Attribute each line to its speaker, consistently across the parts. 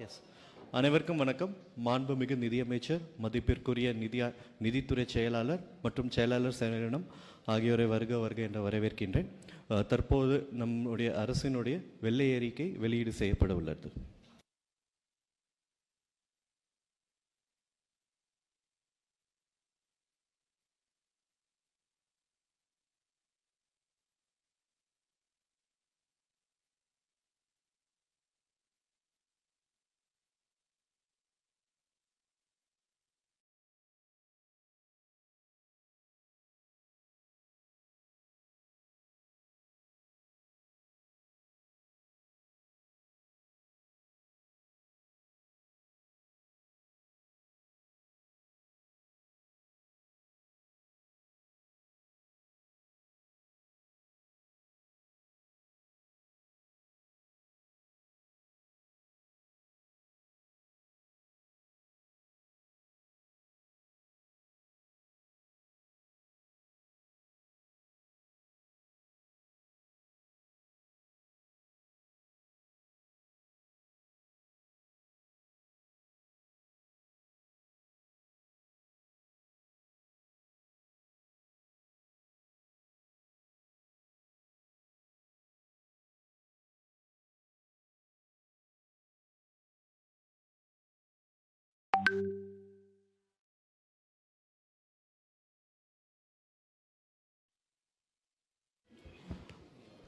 Speaker 1: S. அனைவருக்கும் வணக்கம். மாண்புமிகு நிதியமைச்சர், மதிப்பிற்குரிய நிதித்துறை செயலாளர் மற்றும் செயலாளர் செயலரிடம் ஆகியோரை வருக வருக என்று வரவேற்கின்றேன். தற்போது நம்முடைய அரசினுடைய வெள்ளை அறிக்கை வெளியீடு செய்யப்பட உள்ளது.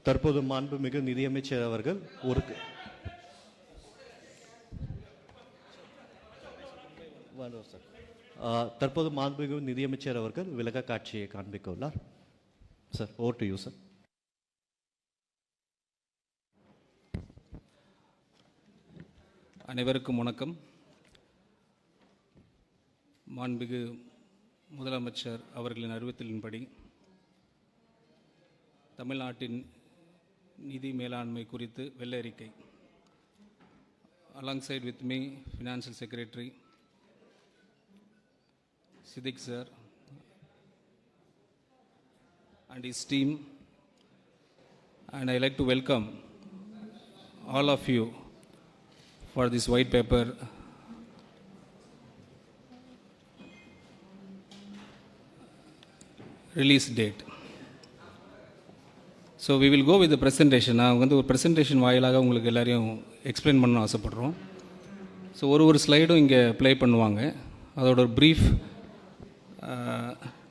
Speaker 1: தற்போது மாண்புமிகு நிதியமைச்சர் அவர்கள் தற்போது மாண்புமிகு நிதியமைச்சர் அவர்கள் விளக்க காட்சியை காண்பிக்க உள்ளார். Sir, over to you sir.
Speaker 2: அனைவருக்கும் வணக்கம். மாண்புமிகு முதலமைச்சர் அவர்களின் அறிவுறுத்தலின்படி தமிழ்நாட்டின் நிதி மேலாண்மை குறித்து வெள்ளை அறிக்கை. Alongside with me, Financial Secretary Siddiq sir and his team, and I like to welcome all of you for this white paper release date. So we will go with presentation. நான் ஒரு ப்ரெசன்டேஷன் வாயிலாக உங்களுக்கு எல்லாரையும் explain பண்ண ஆசைப்பட்றோம். So ஒரு ஸ்லைடும் இங்கே play பண்ணுவாங்க. அதோட ஒரு ப்ரீஃப்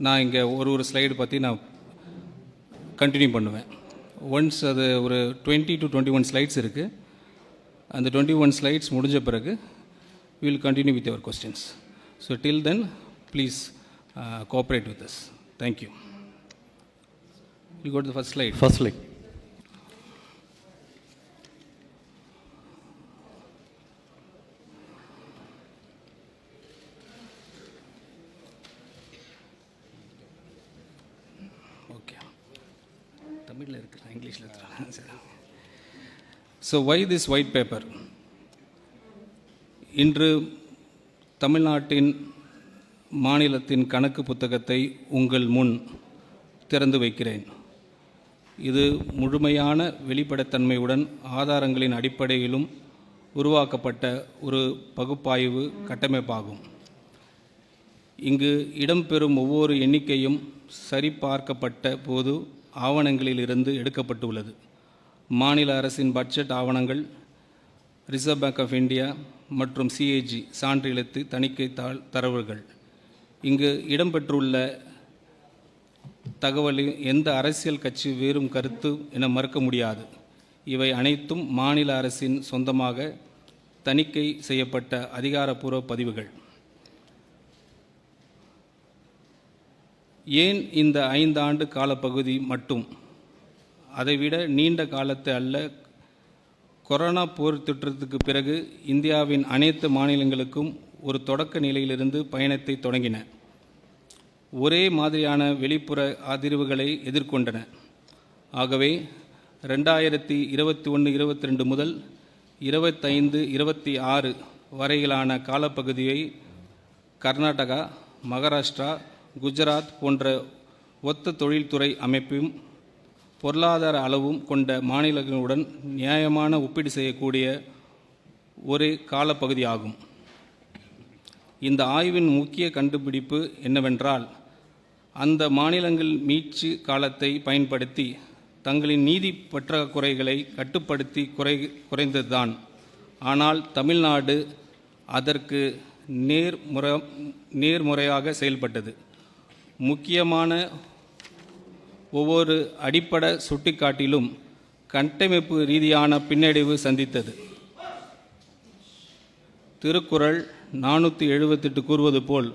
Speaker 2: நான் இங்கே ஒரு ஸ்லைடு பற்றி நான் கண்டினியூ பண்ணுவேன். ஒன்ஸ் அது ஒரு 20 to 21 ஸ்லைட்ஸ் இருக்குது. அந்த 21 ஸ்லைட்ஸ் முடிஞ்ச பிறகு we will continue with your questions. So till then, please cooperate with us. Thank you. You go to the first slide.
Speaker 1: First slide.
Speaker 2: Okay. தமிழ்ல இருக்கு, இங்கிலீஷ்ல இருக்கு. So why this white paper? இன்று தமிழ்நாட்டின் மாநிலத்தின் கணக்கு புத்தகத்தை உங்கள் முன் திறந்து வைக்கிறேன். இது முழுமையான வெளிப்படைத்தன்மையுடன் ஆதாரங்களின் அடிப்படையிலும் உருவாக்கப்பட்ட ஒரு பகுப்பாய்வு கட்டமைப்பாகும். இங்கு இடம்பெறும் ஒவ்வொரு எண்ணிக்கையும் சரிபார்க்கப்பட்ட போது ஆவணங்களிலிருந்து எடுக்கப்பட்டுள்ளது. மாநில அரசின் பட்ஜெட் ஆவணங்கள், ரிசர்வ் பேங்க் ஆஃப் இந்தியா மற்றும் சிஏஜி சான்றெழுத்து தணிக்கை தரவுகள். இங்கு இடம்பெற்றுள்ள தகவலில் எந்த அரசியல் கட்சி வேறும் கருத்து என மறுக்க முடியாது. இவை அனைத்தும் மாநில அரசின் சொந்தமாக தணிக்கை செய்யப்பட்ட அதிகாரப்பூர்வ பதிவுகள். ஏன் இந்த 5 ஆண்டு காலப்பகுதி மட்டும்? அதைவிட நீண்ட காலத்தை அல்ல. கொரோனா போர் தொற்றுக்கு பிறகு இந்தியாவின் அனைத்து மாநிலங்களுக்கும் ஒரு தொடக்க நிலையிலிருந்து பயணத்தை தொடங்கின. ஒரே மாதிரியான வெளிப்புற அதிர்வுகளை எதிர்கொண்டன. ஆகவே 2021-22 முதல் 25-26 வரையிலான காலப்பகுதியை கர்நாடகா, மகாராஷ்டிரா, குஜராத் போன்ற ஒத்த தொழில்துறை அமைப்பும் பொருளாதார அளவும் கொண்ட மாநிலங்களுடன் நியாயமான ஒப்பீடு செய்யக்கூடிய ஒரு காலப்பகுதி ஆகும். இந்த ஆய்வின் முக்கிய கண்டுபிடிப்பு என்னவென்றால், அந்த மாநிலங்கள் மீட்சி காலத்தை பயன்படுத்தி தங்களின் நீதி பற்றாக்குறைகளை கட்டுப்படுத்தி குறைந்ததுதான். ஆனால் தமிழ்நாடு அதற்கு நேர்முறையாக செயல்பட்டது. முக்கியமான ஒவ்வொரு அடிப்படை சுட்டிக்காட்டிலும் கட்டமைப்பு ரீதியான பின்னடைவு சந்தித்தது. திருக்குறள் 478 கூறுவது போல்,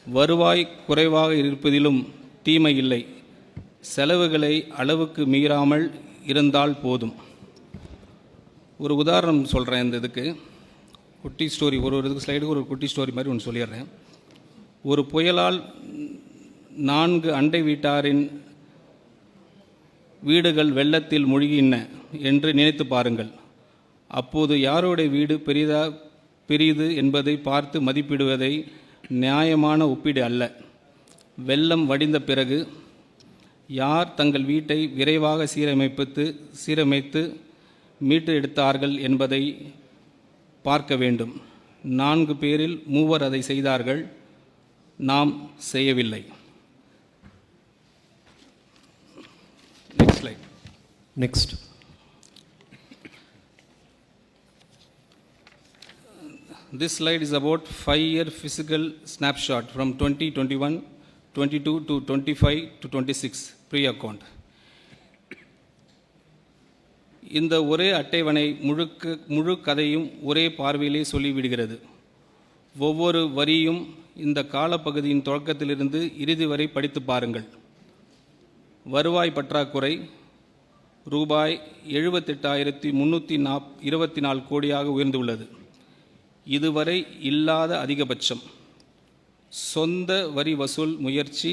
Speaker 2: வருவாய் குறைவாக இருப்பதிலும் தீமை இல்லை, செலவுகளை அளவுக்கு மீறாமல் இருந்தால் போதும். ஒரு உதாரணம் சொல்கிறேன். இந்த இதுக்கு குட்டி ஸ்டோரி, ஒரு இதுக்கு ஸ்லைடுக்கு ஒரு குட்டி ஸ்டோரி மாதிரி ஒன்று சொல்லிடுறேன். ஒரு புயலால் 4 அண்டை வீட்டாரின் வீடுகள் வெள்ளத்தில் மூழ்கின என்று நினைத்து பாருங்கள். அப்போது யாருடைய வீடு பெரிது என்பதை பார்த்து மதிப்பிடுவதை நியாயமான ஒப்பீடு அல்ல. வெள்ளம் வடிந்த பிறகு யார் தங்கள் வீட்டை விரைவாக சீரமைத்து மீட்டு எடுத்தார்கள் என்பதை பார்க்க வேண்டும். 4 பேரில் 3 அதை செய்தார்கள், நாம் செய்யவில்லை. Next slide.
Speaker 1: Next.
Speaker 2: This slide is about 5-year physical snapshot from 2021, 22 to 25 to 26 pre-account. இந்த ஒரே அட்டைவணை முழு கதையும் ஒரே பார்வையிலே சொல்லிவிடுகிறது. ஒவ்வொரு வரியும் இந்த காலப்பகுதியின் தொடக்கத்திலிருந்து இறுதி வரை படித்து பாருங்கள். வருவாய் பற்றாக்குறை ரூபாய் 78,324 கோடியாக உயர்ந்துள்ளது. இதுவரை இல்லாத அதிகபட்சம். சொந்த வரி வசூல் முயற்சி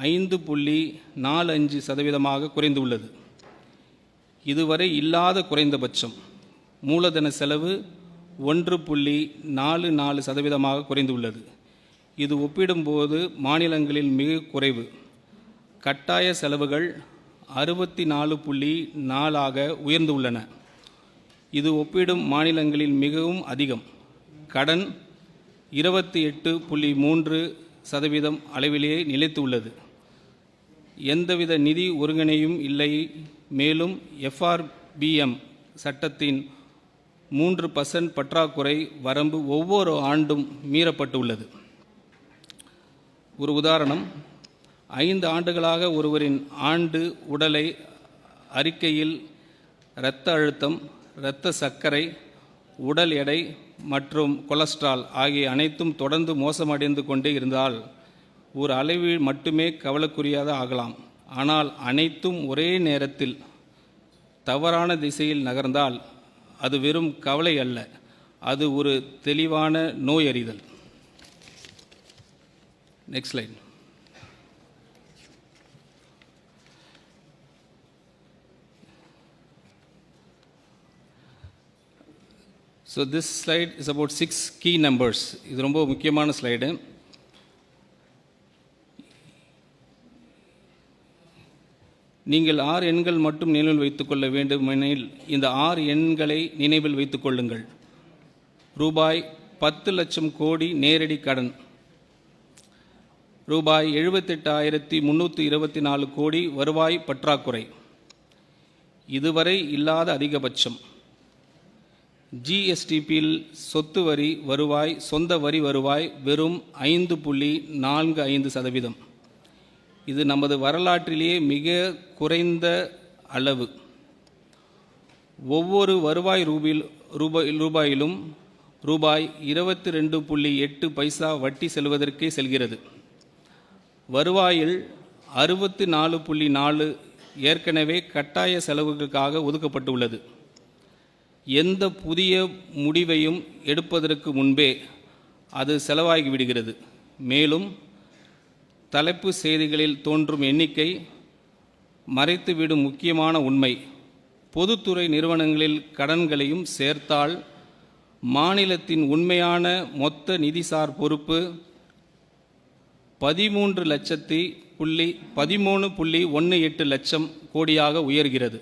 Speaker 2: 5.45% குறைந்துள்ளது. இதுவரை இல்லாத குறைந்தபட்சம். மூலதன செலவு 1.44% குறைந்துள்ளது. இது ஒப்பிடும்போது மாநிலங்களில் மிக குறைவு. கட்டாய செலவுகள் 64.4% உயர்ந்துள்ளன. இது ஒப்பிடும் மாநிலங்களில் மிகவும் அதிகம். கடன் 28.3% அளவிலேயே நிலைத்துள்ளது. எந்தவித நிதி ஒருங்கிணையும் இல்லை. மேலும் FRBM சட்டத்தின் 3% பற்றாக்குறை வரம்பு ஒவ்வொரு ஆண்டும் மீறப்பட்டுள்ளது. ஒரு உதாரணம், 5 ஆண்டுகளாக ஒருவரின் ஆண்டு உடலை அறிக்கையில் இரத்த அழுத்தம், இரத்த சர்க்கரை, உடல் எடை மற்றும் கொலஸ்ட்ரால் ஆகிய அனைத்தும் தொடர்ந்து மோசமடைந்து கொண்டே இருந்தால் ஒரு அளவில் மட்டுமே கவலைக்குரியதாக ஆகலாம். ஆனால் அனைத்தும் ஒரே நேரத்தில் தவறான திசையில் நகர்ந்தால் அது வெறும் கவலை அல்ல, அது ஒரு தெளிவான நோய் அறிதல். Next slide. So this slide is about 6 key numbers. இது ரொம்ப முக்கியமான ஸ்லைடு. நீங்கள் 6 எண்கள் மட்டும் நினைவில் வைத்துக்கொள்ள வேண்டுமெனில் இந்த 6 எண்களை நினைவில் வைத்துக் கொள்ளுங்கள். ரூபாய் 10 லட்சம் கோடி நேரடி கடன், ரூபாய் 78,324 கோடி வருவாய் பற்றாக்குறை, இதுவரை இல்லாத அதிகபட்சம். GSTPயில் சொத்து வரி வருவாய், சொந்த வரி வருவாய் வெறும் 5.45%. இது நமது வரலாற்றிலேயே மிக குறைந்த அளவு. ஒவ்வொரு வருவாய் ரூபாயிலும் ரூபாய் 22.8 பைசா வட்டி செல்வதற்கே செல்கிறது. வருவாயில் 64.4 ஏற்கனவே கட்டாய செலவுகளுக்காக ஒதுக்கப்பட்டுள்ளது. எந்த புதிய முடிவையும் எடுப்பதற்கு முன்பே அது செலவாகிவிடுகிறது. மேலும் தலைப்பு செய்திகளில் தோன்றும் எண்ணிக்கை மறைத்துவிடும் முக்கியமான உண்மை, பொதுத்துறை நிறுவனங்களில் கடன்களையும் சேர்த்தால் மாநிலத்தின் உண்மையான மொத்த நிதிசார் பொறுப்பு 13.18 லட்சம் கோடியாக உயர்கிறது.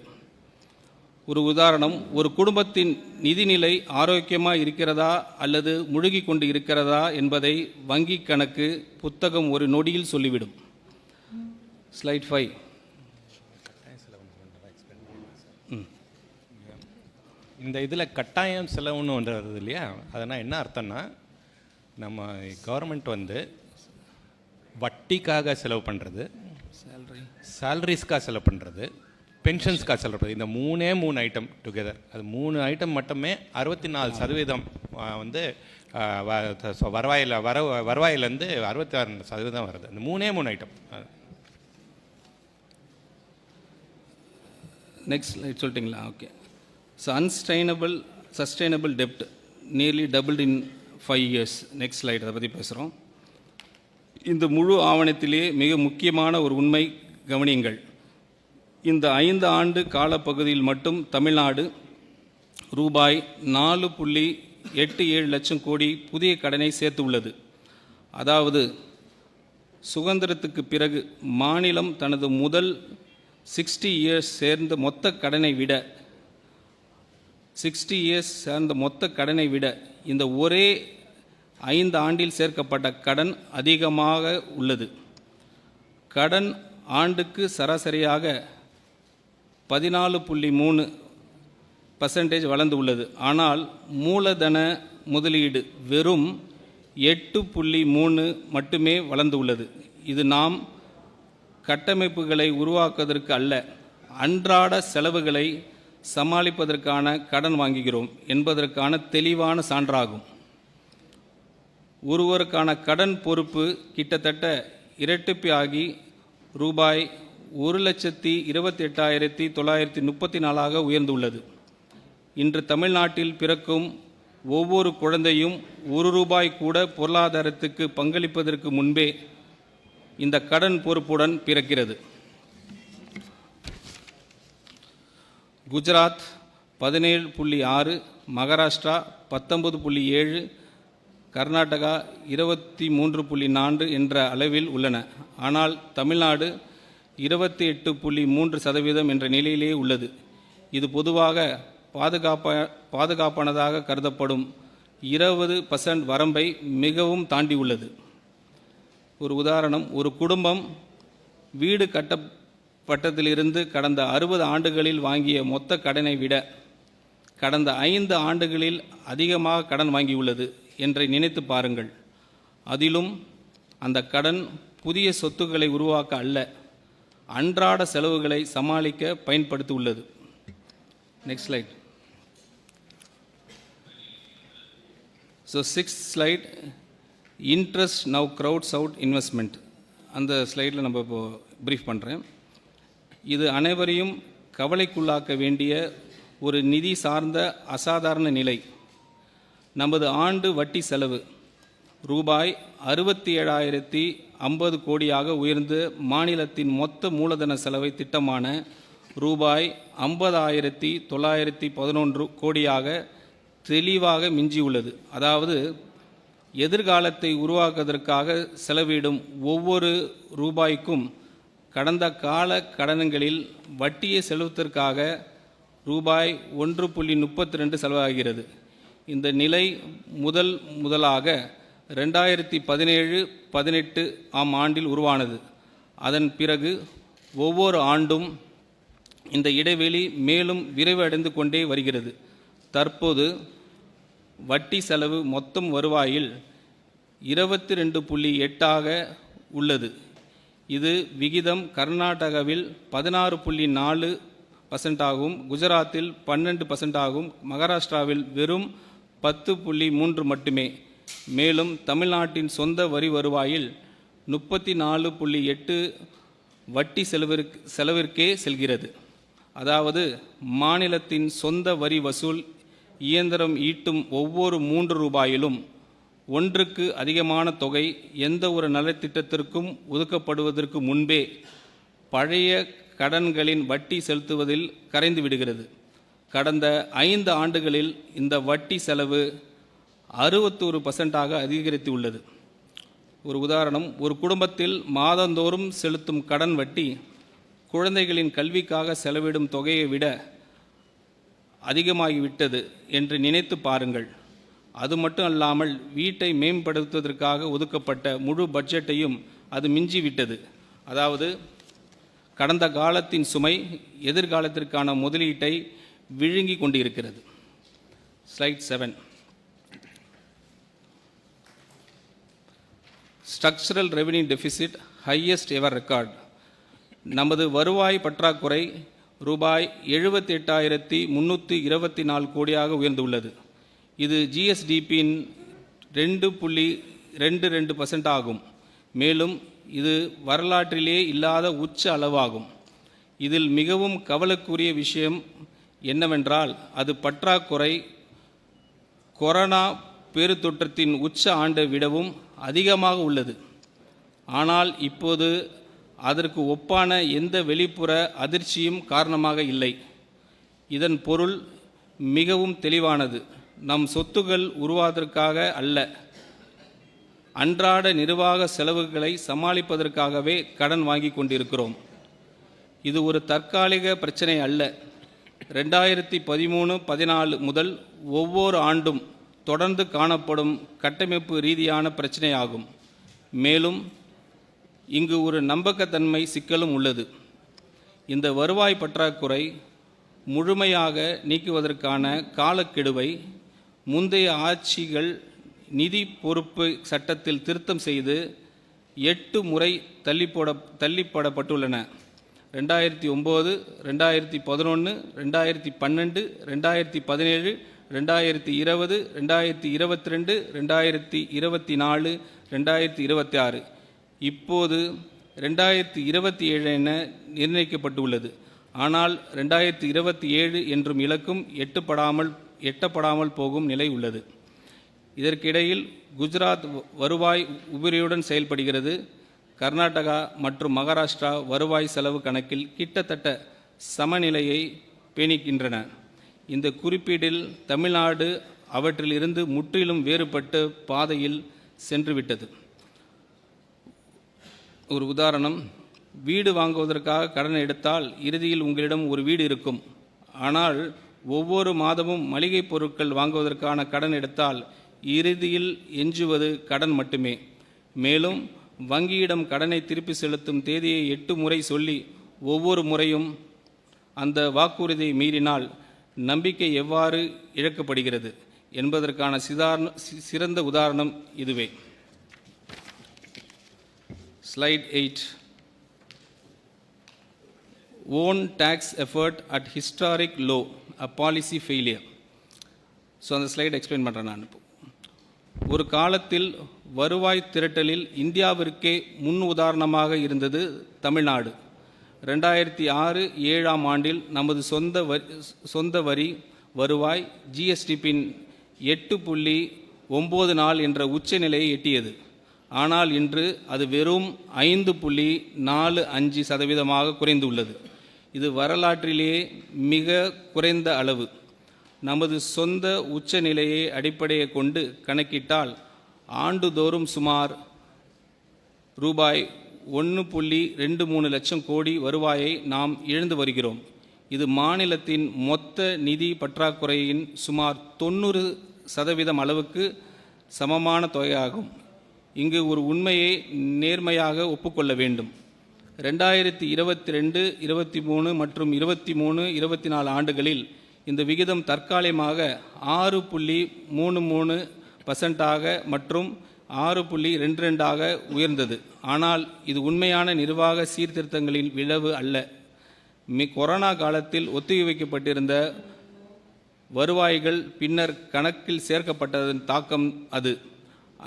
Speaker 2: ஒரு உதாரணம், ஒரு குடும்பத்தின் நிதிநிலை ஆரோக்கியமாக இருக்கிறதா அல்லது முழுகி கொண்டு இருக்கிறதா என்பதை வங்கி கணக்கு புத்தகம் ஒரு நொடியில் சொல்லிவிடும். ஸ்லைட் 5.
Speaker 3: இந்த இதில் கட்டாயம் செலவுன்னு ஒன்று வருது இல்லையா, அதனால் என்ன அர்த்தம்னா, நம்ம கவர்மெண்ட் வந்து வட்டிக்காக செலவு பண்ணுறது, சேலரிஸ்க்காக செலவு பண்ணுறது, பென்ஷன்ஸ்க்காக செலவு பண்ணுறது, இந்த மூணு ஐட்டம் டுகெதர், அது 3 ஐட்டம் மட்டுமே 64% வந்து வருவாயிலேருந்து 66% வருது. அந்த 3 ஐட்டம்.
Speaker 2: நெக்ஸ்ட் ஸ்லைட் சொல்லிட்டிங்களா? ஓகே. ஸோ சஸ்டைனபிள் டெப்ட் nearly doubled in 5 years. Next slide அதை பற்றி பேசுகிறோம். இந்த முழு ஆவணத்திலேயே மிக முக்கியமான ஒரு உண்மை கவனியுங்கள். இந்த 5 ஆண்டு காலப்பகுதியில் மட்டும் தமிழ்நாடு ரூபாய் 4.87 லட்சம் கோடி புதிய கடனை சேர்த்து உள்ளது. அதாவது சுதந்திரத்துக்கு பிறகு மாநிலம் தனது முதல் 60 years சேர்ந்த மொத்த கடனை விட இந்த ஒரே 5 ஆண்டில் சேர்க்கப்பட்ட கடன் அதிகமாக உள்ளது. கடன் ஆண்டுக்கு சராசரியாக 14.3% வளர்ந்து உள்ளது. ஆனால் மூலதன முதலீடு வெறும் 8.3 மட்டுமே வளர்ந்து உள்ளது. இது நாம் கட்டமைப்புகளை உருவாக்குவதற்கு அல்ல, அன்றாட செலவுகளை சமாளிப்பதற்கான கடன் வாங்குகிறோம் என்பதற்கான தெளிவான சான்றாகும். ஒருவருக்கான கடன் பொறுப்பு கிட்டத்தட்ட இரட்டிப்பாகி ரூபாய் 1,28,934 உயர்ந்துள்ளது. இன்று தமிழ்நாட்டில் பிறக்கும் ஒவ்வொரு குழந்தையும் ₹1 கூட பொருளாதாரத்துக்கு பங்களிப்பதற்கு முன்பே இந்த கடன் பொறுப்புடன் பிறக்கிறது. குஜராத் 17.6, மகாராஷ்டிரா 19.7, கர்நாடகா 23.4 என்ற அளவில் உள்ளன. ஆனால் தமிழ்நாடு 28.3% என்ற நிலையிலேயே உள்ளது. இது பொதுவாக பாதுகாப்பானதாக கருதப்படும் 20% வரம்பை மிகவும் தாண்டி உள்ளது. ஒரு உதாரணம், ஒரு குடும்பம் வீடு கட்டப்பட்டதிலிருந்து கடந்த 60 ஆண்டுகளில் வாங்கிய மொத்த கடனை விட கடந்த 5 ஆண்டுகளில் அதிகமாக கடன் வாங்கியுள்ளது என்று நினைத்து பாருங்கள். அதிலும் அந்த கடன் புதிய சொத்துக்களை உருவாக்க அல்ல, அன்றாட செலவுகளை சமாளிக்க பயன்படுத்தியுள்ளது. Next slide. So 6th slide, interest now crowds out investment. அந்த ஸ்லைடில் நம்ம இப்போ ப்ரீஃப் பண்ணுறேன். இது அனைவரையும் கவலைக்குள்ளாக்க வேண்டிய ஒரு நிதி சார்ந்த அசாதாரண நிலை. நமது ஆண்டு வட்டி செலவு ரூபாய் 67,050 கோடியாக உயர்ந்து மாநிலத்தின் மொத்த மூலதன செலவை திட்டமான ரூபாய் 50,911 கோடியாக தெளிவாக மிஞ்சியுள்ளது. அதாவது எதிர்காலத்தை உருவாக்குவதற்காக செலவிடும் ஒவ்வொரு ரூபாய்க்கும் கடந்த கால கடன்களில் வட்டியை செலுத்துவதற்காக ரூபாய் 1.32 செலவாகிறது. இந்த நிலை முதலாக 2017-18 ஆண்டில் உருவானது. அதன் பிறகு ஒவ்வொரு ஆண்டும் இந்த இடைவெளி மேலும் விரைவடைந்து கொண்டே வருகிறது. தற்போது வட்டி செலவு மொத்தம் வருவாயில் 22.8 உள்ளது. இது விகிதம் கர்நாடகாவில் 16.4%, குஜராத்தில் 12%, மகாராஷ்டிராவில் வெறும் 10.3 மட்டுமே. மேலும் தமிழ்நாட்டின் சொந்த வரி வருவாயில் 34.8 வட்டி செலவிற்கே செல்கிறது. அதாவது மாநிலத்தின் சொந்த வரி வசூல் இயந்திரம் ஈட்டும் ஒவ்வொரு 3 ரூபாயிலும் 1க்கு அதிகமான தொகை எந்த ஒரு நலத்திட்டத்திற்கும் ஒதுக்கப்படுவதற்கு முன்பே பழைய கடன்களின் வட்டி செலுத்துவதில் கரைந்து விடுகிறது. கடந்த 5 ஆண்டுகளில் இந்த வட்டி செலவு 61% அதிகரித்து உள்ளது. ஒரு உதாரணம், ஒரு குடும்பத்தில் மாதந்தோறும் செலுத்தும் கடன் வட்டி குழந்தைகளின் கல்விக்காக செலவிடும் தொகையை விட அதிகமாகிவிட்டது என்று நினைத்து பாருங்கள். அது மட்டும் அல்லாமல் வீட்டை மேம்படுத்துவதற்காக ஒதுக்கப்பட்ட முழு பட்ஜெட்டையும் அது மிஞ்சிவிட்டது. அதாவது கடந்த காலத்தின் சுமை எதிர்காலத்திற்கான முதலீட்டை விழுங்கி கொண்டிருக்கிறது. Slide 7. Structural revenue deficit highest ever record. நமது வருவாய் பற்றாக்குறை ரூபாய் 78,324 கோடியாக உயர்ந்துள்ளது. இது ஜிஎஸ்டிபியின் 2.22% ஆகும். மேலும் இது வரலாற்றிலே இல்லாத உச்ச அளவாகும். இதில் மிகவும் கவலைக்குரிய விஷயம் என்னவென்றால் அது பற்றாக்குறை கொரோனா பெருந்தொற்றத்தின் உச்ச ஆண்டை விடவும் அதிகமாக உள்ளது. ஆனால் இப்போது அதற்கு ஒப்பான எந்த வெளிப்புற அதிர்ச்சியும் காரணமாக இல்லை. இதன் பொருள் மிகவும் தெளிவானது. நம் சொத்துக்கள் உருவாவதற்காக அல்ல, அன்றாட நிர்வாக செலவுகளை சமாளிப்பதற்காகவே கடன் வாங்கி கொண்டிருக்கிறோம். இது ஒரு தற்காலிக பிரச்சனை அல்ல. 2013-14 முதல் ஒவ்வொரு ஆண்டும் தொடர்ந்து காணப்படும் கட்டமைப்பு ரீதியான பிரச்சனையாகும். மேலும் இங்கு ஒரு நம்பகத்தன்மை சிக்கலும் உள்ளது. இந்த வருவாய் பற்றாக்குறை முழுமையாக நீக்குவதற்கான காலக்கெடுவை முந்தைய ஆட்சிகள் நிதி பொறுப்பு சட்டத்தில் திருத்தம் செய்து 8 முறை தள்ளிப்படப்பட்டுள்ளன. 2009, 2011, 2012, 2017, 2020, 2022, 2024, 2026, இப்போது 2027 என நிர்ணயிக்கப்பட்டுள்ளது. ஆனால் 2027 என்றும் இலக்கும் எட்டப்படாமல் போகும் நிலை உள்ளது. இதற்கிடையில் குஜராத் வருவாய் உபரியுடன் செயல்படுகிறது. கர்நாடகா மற்றும் மகாராஷ்டிரா வருவாய் செலவு கணக்கில் கிட்டத்தட்ட சமநிலையை பேணிக்கின்றன. இந்த குறிப்பீட்டில் தமிழ்நாடு அவற்றிலிருந்து முற்றிலும் வேறுபட்ட பாதையில் சென்றுவிட்டது. ஒரு உதாரணம், வீடு வாங்குவதற்காக கடன் எடுத்தால் இறுதியில் உங்களிடம் ஒரு வீடு இருக்கும். ஆனால் ஒவ்வொரு மாதமும் மளிகை பொருட்கள் வாங்குவதற்கான கடன் எடுத்தால் இறுதியில் எஞ்சுவது கடன் மட்டுமே. மேலும் வங்கியிடம் கடனை திருப்பி செலுத்தும் தேதியை 8 முறை சொல்லி ஒவ்வொரு முறையும் அந்த வாக்குறுதியை மீறினால் நம்பிக்கை எவ்வாறு இழக்கப்படுகிறது என்பதற்கான சிறந்த உதாரணம் இதுவே. Slide 8. Own tax effort at historic low, a policy failure. So அந்த ஸ்லைட் எக்ஸ்பிளைன் பண்ணுறேன் நான். ஒரு காலத்தில் வருவாய் திரட்டலில் இந்தியாவிற்கே முன் உதாரணமாக இருந்தது தமிழ்நாடு. 2006-7 ஆண்டில் நமது சொந்த வரி வருவாய் ஜிஎஸ்டிபின் 8.94 என்ற உச்ச நிலையை எட்டியது. ஆனால் இன்று அது வெறும் 5.45% குறைந்துள்ளது. இது வரலாற்றிலேயே மிக குறைந்த அளவு. நமது சொந்த உச்ச நிலையை அடிப்படையை கொண்டு கணக்கிட்டால் ஆண்டுதோறும் சுமார் ரூபாய் 1.23 லட்சம் கோடி வருவாயை நாம் இழந்து வருகிறோம். இது மாநிலத்தின் மொத்த நிதி பற்றாக்குறையின் சுமார் 90% அளவுக்கு சமமான தொகையாகும். இங்கு ஒரு உண்மையை நேர்மையாக ஒப்புக்கொள்ள வேண்டும். 2022, 23 மற்றும் 23-24 ஆண்டுகளில் இந்த விகிதம் தற்காலிகமாக 6.33% மற்றும் 6.22% உயர்ந்தது. ஆனால் இது உண்மையான நிர்வாக சீர்திருத்தங்களின் விளைவு அல்ல. கொரோனா காலத்தில் ஒத்திவைக்கப்பட்டிருந்த வருவாய்கள் பின்னர் கணக்கில் சேர்க்கப்பட்டதன் தாக்கம் அது.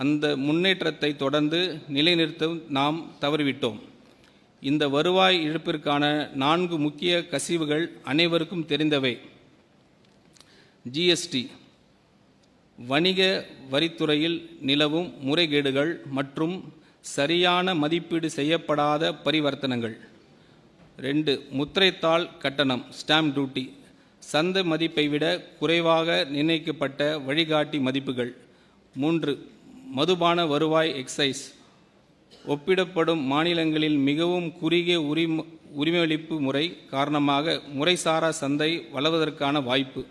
Speaker 2: அந்த முன்னேற்றத்தை தொடர்ந்து நிலைநிறுத்த நாம் தவறிவிட்டோம். இந்த வருவாய் இழப்பிற்கான 4 முக்கிய கசிவுகள் அனைவருக்கும் தெரிந்தவை. ஜிஎஸ்டி, வணிக வரித்துறையில் நிலவும் முறைகேடுகள் மற்றும் சரியான மதிப்பீடு செய்யப்படாத பரிவர்த்தனைகள். 2, முத்திரைத்தாள் கட்டணம் ஸ்டாம்ப் டியூட்டி, சந்தை மதிப்பை விட குறைவாக நிர்ணயிக்கப்பட்ட வழிகாட்டி மதிப்புகள். 3, மதுபான வருவாய் எக்ஸைஸ், ஒப்பிடப்படும் மாநிலங்களில் மிகவும் குறுகிய உரிமையளிப்பு முறை காரணமாக முறைசாரா சந்தை வளர்வதற்கான வாய்ப்பு.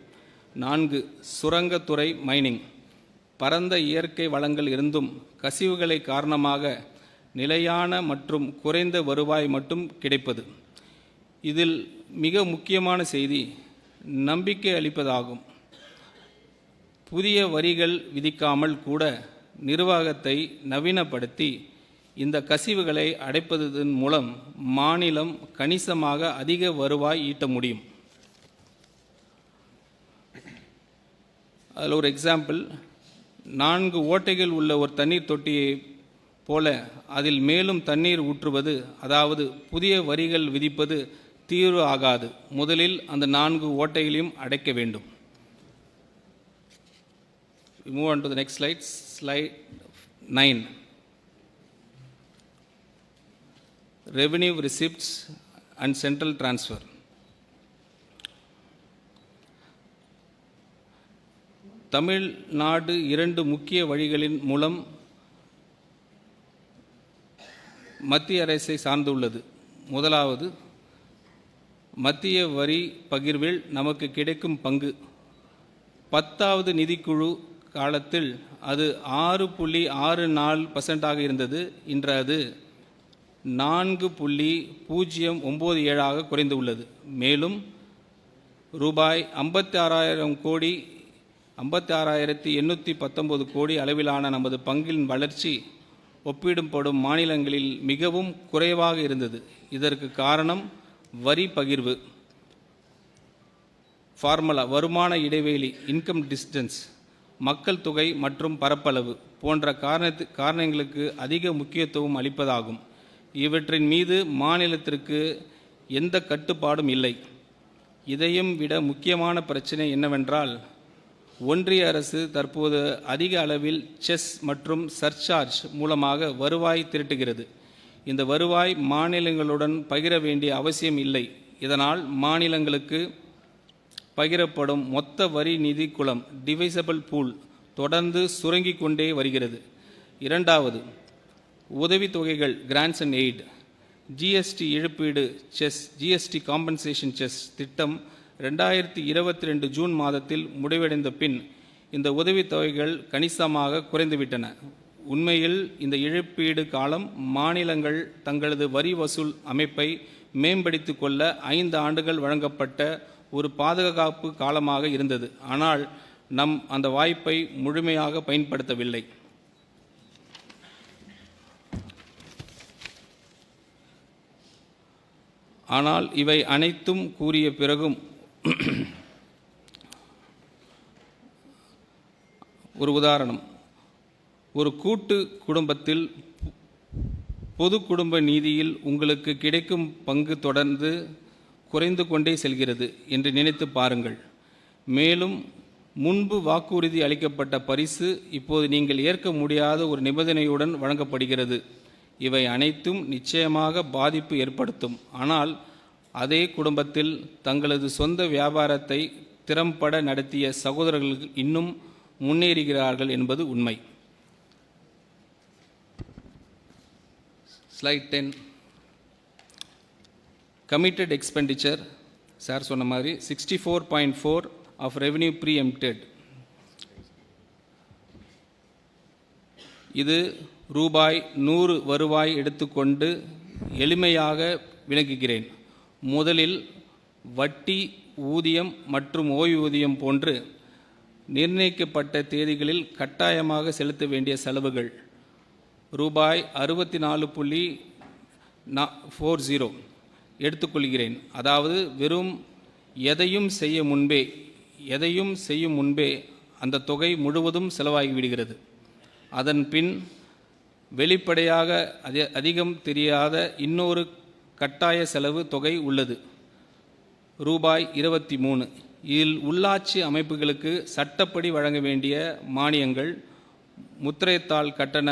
Speaker 2: 4. சுரங்கத்துறை மைனிங். பரந்த இயற்கை வளங்கள் இருந்தும் கசிவுகளை காரணமாக நிலையான மற்றும் குறைந்த வருவாய் மட்டும் கிடைப்பது. இதில் மிக முக்கியமான செய்தி நம்பிக்கை அளிப்பதாகும். புதிய வரிகள் விதிக்காமல் கூட நிர்வாகத்தை நவீனப்படுத்தி இந்த கசிவுகளை அடைப்பதன் மூலம் மாநிலம் கணிசமாக அதிக வருவாய் ஈட்ட முடியும். அதில் ஒரு எக்ஸாம்பிள், 4 ஓட்டைகள் உள்ள ஒரு தண்ணீர் தொட்டியை போல அதில் மேலும் தண்ணீர் ஊற்றுவது, அதாவது புதிய வரிகள் விதிப்பது தீர்வு ஆகாது. முதலில் அந்த 4 ஓட்டைகளையும் அடைக்க வேண்டும். Move on to the next slide, slide 9. Revenue receipts and central transfer. Tamil Nadu 2 முக்கிய வழிகளின் மூலம் மத்திய அரசை சார்ந்துள்ளது. முதலாவது, மத்திய வரி பகிர்வில் நமக்கு கிடைக்கும் பங்கு. 10வது நிதிக்குழு காலத்தில் அது 6.64% இருந்தது. இன்று அது 4.097 குறைந்துள்ளது. மேலும் ரூபாய் 56,819 கோடி அளவிலான நமது பங்கின் வளர்ச்சி ஒப்பிடப்படும் மாநிலங்களில் மிகவும் குறைவாக இருந்தது. இதற்கு காரணம் வரி பகிர்வு ஃபார்முலா, வருமான இடைவெளி, இன்கம் டிஸ்டன்ஸ், மக்கள் தொகை மற்றும் பரப்பளவு போன்ற காரணங்களுக்கு அதிக முக்கியத்துவம் அளிப்பதாகும். இவற்றின் மீது மாநிலத்திற்கு எந்த கட்டுப்பாடும் இல்லை. இதையும் விட முக்கியமான பிரச்சனை என்னவென்றால், ஒன்றிய அரசு தற்போது அதிக அளவில் செஸ் மற்றும் சர்சார்ஜ் மூலமாக வருவாய் திரட்டுகிறது. இந்த வருவாய் மாநிலங்களுடன் பகிர வேண்டிய அவசியம் இல்லை. இதனால் மாநிலங்களுக்கு பகிரப்படும் மொத்த வரி நிதி குளம், டிவைசபிள் பூல், தொடர்ந்து சுருங்கிக் கொண்டே வருகிறது. இரண்டாவது, உதவித்தொகைகள், கிராண்ட்ஸ் அண்ட் எய்ட். ஜிஎஸ்டி இழப்பீடு செஸ், ஜிஎஸ்டி காம்பன்சேஷன் செஸ் திட்டம் 2022 ஜூன் மாதத்தில் முடிவடைந்த பின் இந்த உதவித்தொகைகள் கணிசமாக குறைந்துவிட்டன. உண்மையில் இந்த இழப்பீடு காலம் மாநிலங்கள் தங்களது வரி வசூல் அமைப்பை மேம்படுத்திக் கொள்ள 5 ஆண்டுகள் வழங்கப்பட்ட ஒரு பாதுகாப்பு காலமாக இருந்தது. ஆனால் அந்த வாய்ப்பை முழுமையாக பயன்படுத்தவில்லை. ஆனால் இவை அனைத்தும் கூறிய பிறகும் ஒரு உதாரணம், ஒரு கூட்டு குடும்பத்தில் பொது குடும்ப நிதியில் உங்களுக்கு கிடைக்கும் பங்கு தொடர்ந்து குறைந்து கொண்டே செல்கிறது என்று நினைத்து பாருங்கள். மேலும் முன்பு வாக்குறுதி அளிக்கப்பட்ட பரிசு இப்போது நீங்கள் ஏற்க முடியாத ஒரு நிபந்தனையுடன் வழங்கப்படுகிறது. இவை அனைத்தும் நிச்சயமாக பாதிப்பு ஏற்படுத்தும். ஆனால் அதே குடும்பத்தில் தங்களது சொந்த வியாபாரத்தை திறம்பட நடத்திய சகோதரர்கள் இன்னும் முன்னேறுகிறார்கள் என்பது உண்மை. ஸ்லைட் 10. கமிட்டட் எக்ஸ்பெண்டிச்சர், சார் சொன்ன மாதிரி 64.4 ஆஃப் ரெவென்யூ ப்ரீஎம்ப்டட். இது ரூபாய் 100 வருவாய் எடுத்துக்கொண்டு எளிமையாக விளக்குகிறேன். முதலில் வட்டி, ஊதியம் மற்றும் ஓய்வூதியம் போன்று நிர்ணயிக்கப்பட்ட தேதிகளில் கட்டாயமாக செலுத்த வேண்டிய செலவுகள் ரூபாய் 64.40 எடுத்துக்கொள்கிறேன். அதாவது வெறும் எதையும் செய்யும் முன்பே அந்த தொகை முழுவதும் செலவாகிவிடுகிறது. அதன் பின் வெளிப்படையாக அதிகம் தெரியாத இன்னொரு கட்டாய செலவு தொகை உள்ளது, ரூபாய் 23. இதில் உள்ளாட்சி அமைப்புகளுக்கு சட்டப்படி வழங்க வேண்டிய மானியங்கள், முத்திரைத்தாள் கட்டண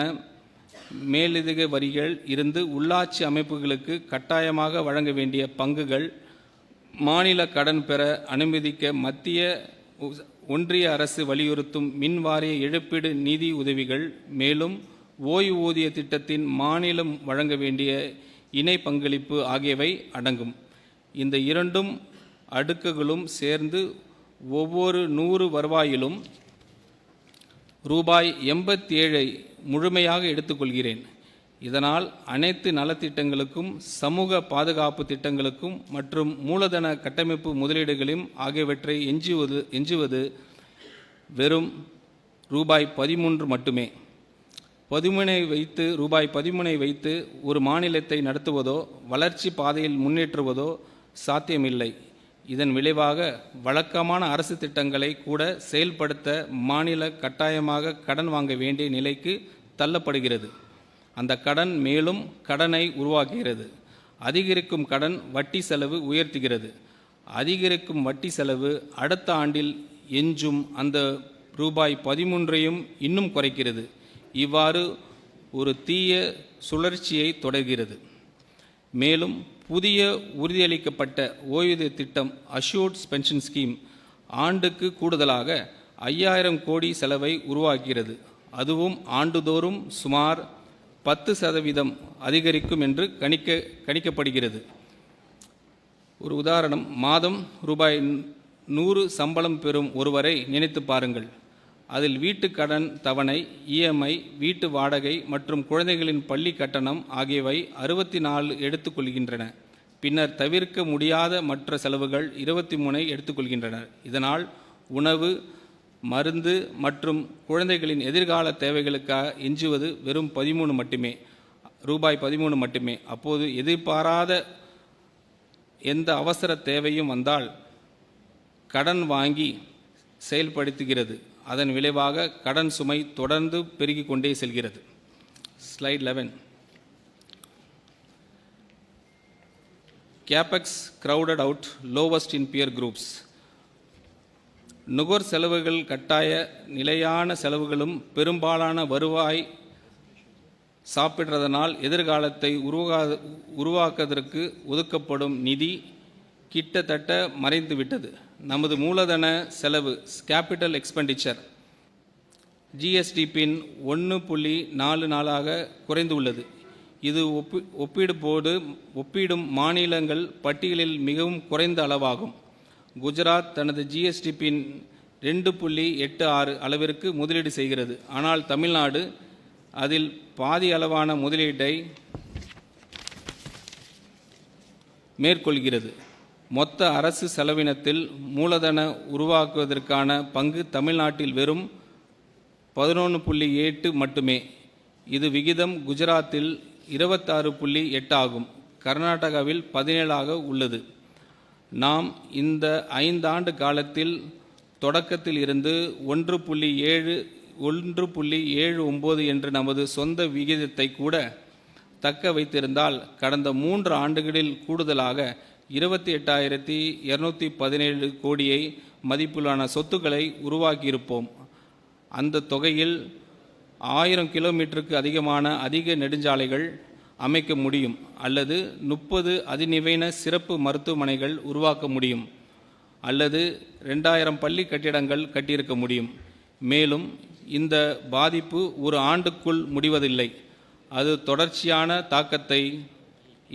Speaker 2: மேலதிக வரிகள் இருந்து உள்ளாட்சி அமைப்புகளுக்கு கட்டாயமாக வழங்க வேண்டிய பங்குகள், மாநில கடன் பெற அனுமதிக்க மத்திய ஒன்றிய அரசு வலியுறுத்தும் மின்வாரிய இழப்பீடு நிதி உதவிகள், மேலும் ஓய்வூதிய திட்டத்தின் மாநிலம் வழங்க வேண்டிய இணை பங்களிப்பு ஆகியவை அடங்கும். இந்த இரண்டும் அடுக்குகளும் சேர்ந்து ஒவ்வொரு 100 வருவாயிலும் ரூபாய் 87 முழுமையாக எடுத்துக்கொள்கிறேன். இதனால் அனைத்து நலத்திட்டங்களுக்கும், சமூக பாதுகாப்பு திட்டங்களுக்கும் மற்றும் மூலதன கட்டமைப்பு முதலீடுகளையும் ஆகியவற்றை எஞ்சுவது வெறும் ரூபாய் 13 மட்டுமே. ரூபாய் 13 வைத்து ஒரு மாநிலத்தை நடத்துவதோ வளர்ச்சி பாதையில் முன்னேற்றுவதோ சாத்தியமில்லை. இதன் விளைவாக வழக்கமான அரசு திட்டங்களை கூட செயல்படுத்த மாநில கட்டாயமாக கடன் வாங்க வேண்டிய நிலைக்கு தள்ளப்படுகிறது. அந்த கடன் மேலும் கடனை உருவாக்குகிறது. அதிகரிக்கும் கடன் வட்டி செலவு உயர்த்துகிறது. அதிகரிக்கும் வட்டி செலவு அடுத்த ஆண்டில் எஞ்சும் அந்த ரூபாய் 13ஐயும் இன்னும் குறைக்கிறது. இவ்வாறு ஒரு தீய சுழற்சியை தொடர்கிறது. மேலும் புதிய உறுதியளிக்கப்பட்ட ஓய்வூதிய திட்டம் அஷ்யூர்ட் பென்ஷன் ஸ்கீம் ஆண்டுக்கு கூடுதலாக 5000 கோடி செலவை உருவாக்குகிறது. அதுவும் ஆண்டுதோறும் சுமார் 10% அதிகரிக்கும் என்று கணிக்கப்படுகிறது. ஒரு உதாரணம், மாதம் ரூபாய் 100 சம்பளம் பெறும் ஒருவரை நினைத்து பாருங்கள். அதில் வீட்டு கடன் தவணை, இஎம்ஐ, வீட்டு வாடகை மற்றும் குழந்தைகளின் பள்ளி கட்டணம் ஆகியவை 64 எடுத்துக்கொள்கின்றன. பின்னர் தவிர்க்க முடியாத மற்ற செலவுகள் 23 எடுத்துக்கொள்கின்றனர். இதனால் உணவு, மருந்து மற்றும் குழந்தைகளின் எதிர்கால தேவைகளுக்காக எஞ்சுவது வெறும் 13 மட்டுமே, ரூபாய் 13 மட்டுமே. அப்போது எதிர்பாராத எந்த அவசர தேவையும் வந்தால் கடன் வாங்கி செயல்படுத்துகிறது. அதன் விளைவாக கடன் சுமை தொடர்ந்து பெருகிக் கொண்டே செல்கிறது. Slide 11. Capex crowded out lowest in peer groups. நுகர் செலவுகள் கட்டாய நிலையான செலவுகளும் பெரும்பாலான வருவாய் சாப்பிடுறதனால் எதிர்காலத்தை உருவாக்குவதற்கு ஒதுக்கப்படும் நிதி கிட்டத்தட்ட மறைந்துவிட்டது. நமது மூலதன செலவு கேபிட்டல் எக்ஸ்பெண்டிச்சர் ஜிஎஸ்டிபின் 1.44 குறைந்துள்ளது. இது ஒப்பிடும் மாநிலங்கள் பட்டியலில் மிகவும் குறைந்த அளவாகும். குஜராத் தனது ஜிஎஸ்டிபின் 2.86 அளவிற்கு முதலீடு செய்கிறது. ஆனால் தமிழ்நாடு அதில் பாதி அளவான முதலீட்டை மேற்கொள்கிறது. மொத்த அரசு செலவினத்தில் மூலதன உருவாக்குவதற்கான பங்கு தமிழ்நாட்டில் வெறும் 11.8 மட்டுமே. இது விகிதம் குஜராத்தில் 26.8 ஆகும். கர்நாடகாவில் 17 உள்ளது. நாம் இந்த 5 ஆண்டு காலத்தில் தொடக்கத்தில் இருந்து 1.79 என்ற நமது சொந்த விகிதத்தை கூட தக்க வைத்திருந்தால் கடந்த 3 ஆண்டுகளில் கூடுதலாக 28,217 கோடியை மதிப்பிலான சொத்துக்களை உருவாக்கியிருப்போம். அந்த தொகையில் 1000 கிலோமீட்டருக்கு அதிகமான அதிக நெடுஞ்சாலைகள் அமைக்க முடியும், அல்லது 30 அதிநவீன சிறப்பு மருத்துவமனைகள் உருவாக்க முடியும், அல்லது 2000 பள்ளி கட்டிடங்கள் கட்டியிருக்க முடியும். மேலும் இந்த பாதிப்பு ஒரு ஆண்டுக்குள் முடிவதில்லை. அது தொடர்ச்சியான தாக்கத்தை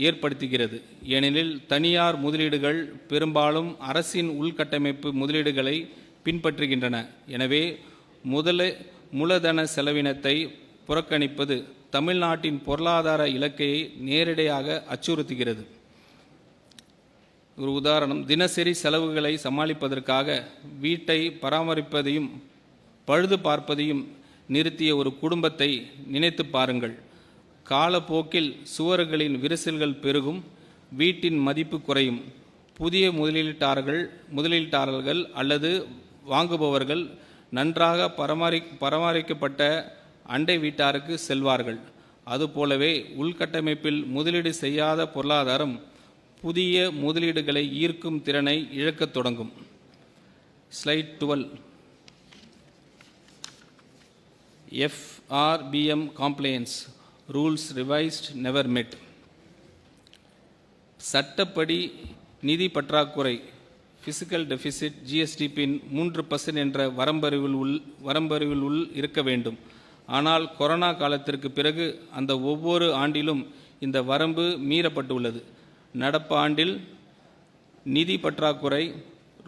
Speaker 2: ஏற்படுத்துகிறது. ஏனெனில் தனியார் முதலீடுகள் பெரும்பாலும் அரசின் உள்கட்டமைப்பு முதலீடுகளை பின்பற்றுகின்றன. எனவே மூலதன செலவினத்தை புறக்கணிப்பது தமிழ்நாட்டின் பொருளாதார இலக்கையை நேரடியாக அச்சுறுத்துகிறது. ஒரு உதாரணம், தினசரி செலவுகளை சமாளிப்பதற்காக வீட்டை பராமரிப்பதையும் பழுது பார்ப்பதையும் நிறுத்திய ஒரு குடும்பத்தை நினைத்து பாருங்கள். காலப்போக்கில் சுவர்களின் விரிசல்கள் பெருகும், வீட்டின் மதிப்பு குறையும். புதிய முதலீட்டாளர்கள் அல்லது வாங்குபவர்கள் நன்றாக பராமரிக்கப்பட்ட அண்டை வீட்டாருக்கு செல்வார்கள். அதுபோலவே உள்கட்டமைப்பில் முதலீடு செய்யாத பொருளாதாரம் புதிய முதலீடுகளை ஈர்க்கும் திறனை இழக்கத் தொடங்கும். Slide 12. FRBM compliance rules revised never met. சட்டப்படி நிதி பற்றாக்குறை ஃபிசிக்கல் டெபிசிட் ஜிஎஸ்டிபின் 3% என்ற வரம்பறிவில் உள் இருக்க வேண்டும். ஆனால் கொரோனா காலத்திற்கு பிறகு அந்த ஒவ்வொரு ஆண்டிலும் இந்த வரம்பு மீறப்பட்டுள்ளது. நடப்பு ஆண்டில் நிதி பற்றாக்குறை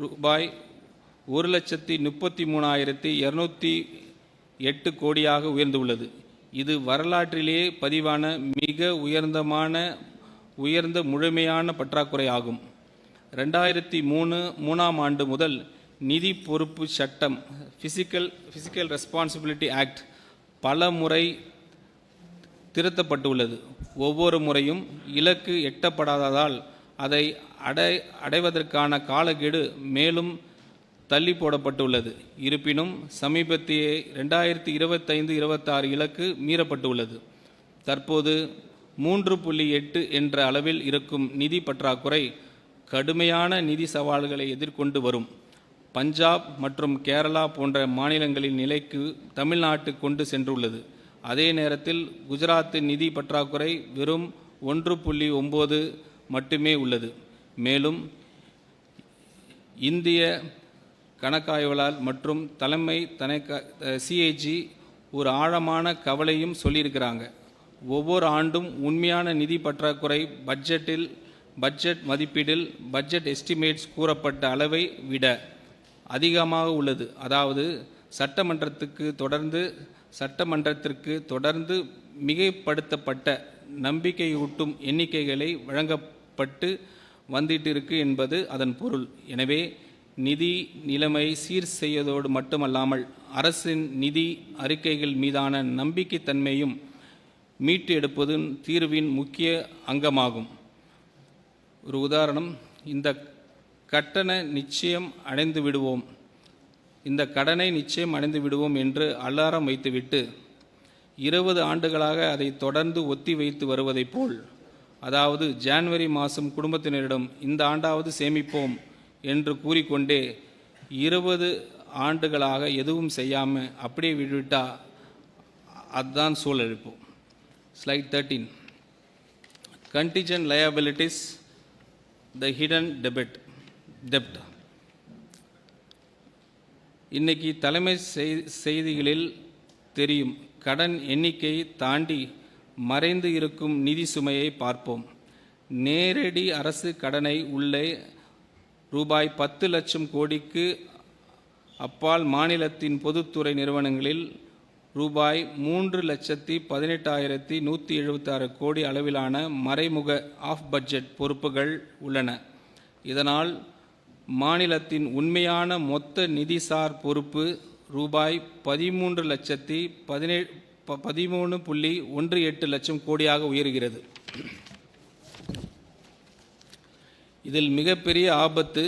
Speaker 2: ரூபாய் 1,33,208 கோடியாக உயர்ந்துள்ளது. இது வரலாற்றிலேயே பதிவான மிக உயர்ந்த முழுமையான பற்றாக்குறை ஆகும். 2003ஆம் ஆண்டு முதல் நிதி பொறுப்பு சட்டம் ஃபிசிக்கல் ரெஸ்பான்சிபிலிட்டி ஆக்ட் பல முறை திருத்தப்பட்டுள்ளது. ஒவ்வொரு முறையும் இலக்கு எட்டப்படாததால் அதை அடைவதற்கான காலக்கெடு மேலும் தள்ளி போடப்பட்டுள்ளது. இருப்பினும் சமீபத்திய 2025-26 இலக்கு மீறப்பட்டுள்ளது. தற்போது 3.8 என்ற அளவில் இருக்கும் நிதி பற்றாக்குறை கடுமையான நிதி சவால்களை எதிர்கொண்டு வரும். பஞ்சாப் மற்றும் கேரளா போன்ற மாநிலங்களின் நிலைக்கு தமிழ்நாட்டு கொண்டு சென்றுள்ளது. அதே நேரத்தில் குஜராத்தின் நிதி பற்றாக்குறை வெறும் 1.9 மட்டுமே உள்ளது. மேலும் இந்திய கணக்காய்வாளர் மற்றும் தலைமை CAG ஒரு ஆழமான கவலையும் சொல்லியிருக்கிறாங்க. ஒவ்வொரு ஆண்டும் உண்மையான நிதி பற்றாக்குறை பட்ஜெட் மதிப்பீடில் பட்ஜெட் எஸ்டிமேட்ஸ் கூறப்பட்ட அளவை விட அதிகமாக உள்ளது. அதாவது சட்டமன்றத்திற்கு தொடர்ந்து மிகைப்படுத்தப்பட்ட நம்பிக்கையூட்டும் எண்ணிக்கைகளை வழங்கப்பட்டு வந்துட்டு இருக்கு என்பது அதன் பொருள். எனவே நிதி நிலைமை சீர் செய்வதோடு மட்டுமல்லாமல் அரசின் நிதி அறிக்கைகள் மீதான நம்பிக்கைத்தன்மையும் மீட்டு எடுப்பது தீர்வின் முக்கிய அங்கமாகும். ஒரு உதாரணம், இந்த கடனை நிச்சயம் அடைந்து விடுவோம் என்று அலாரம் வைத்துவிட்டு 20 ஆண்டுகளாக அதை தொடர்ந்து ஒத்தி வைத்து வருவதைப் போல், அதாவது ஜனவரி மாதம் குடும்பத்தினரிடம் இந்த ஆண்டாவது சேமிப்போம் என்று கூறிக்கொண்டே 20 ஆண்டுகளாக எதுவும் செய்யாமல் அப்படியே விட்டுவிட்டா அதுதான் சூழலிப்போம். Slide 13. Contingent liabilities, the hidden debt. இன்னைக்கு தலைமை செய்திகளில் தெரியும் கடன் எண்ணிக்கை தாண்டி மறைந்து இருக்கும் நிதி சுமையை பார்ப்போம். நேரடி அரசு கடனை உள்ளே ரூபாய் 10 லட்சம் கோடிக்கு அப்பால் மாநிலத்தின் பொதுத்துறை நிறுவனங்களில் ரூபாய் 3,18,176 கோடி அளவிலான மறைமுக ஆஃப் பட்ஜெட் பொறுப்புகள் உள்ளன. இதனால் மாநிலத்தின் உண்மையான மொத்த நிதிசார் பொறுப்பு ரூபாய் 13.18 லட்சம் கோடியாக உயர்கிறது. இதில் மிகப்பெரிய ஆபத்து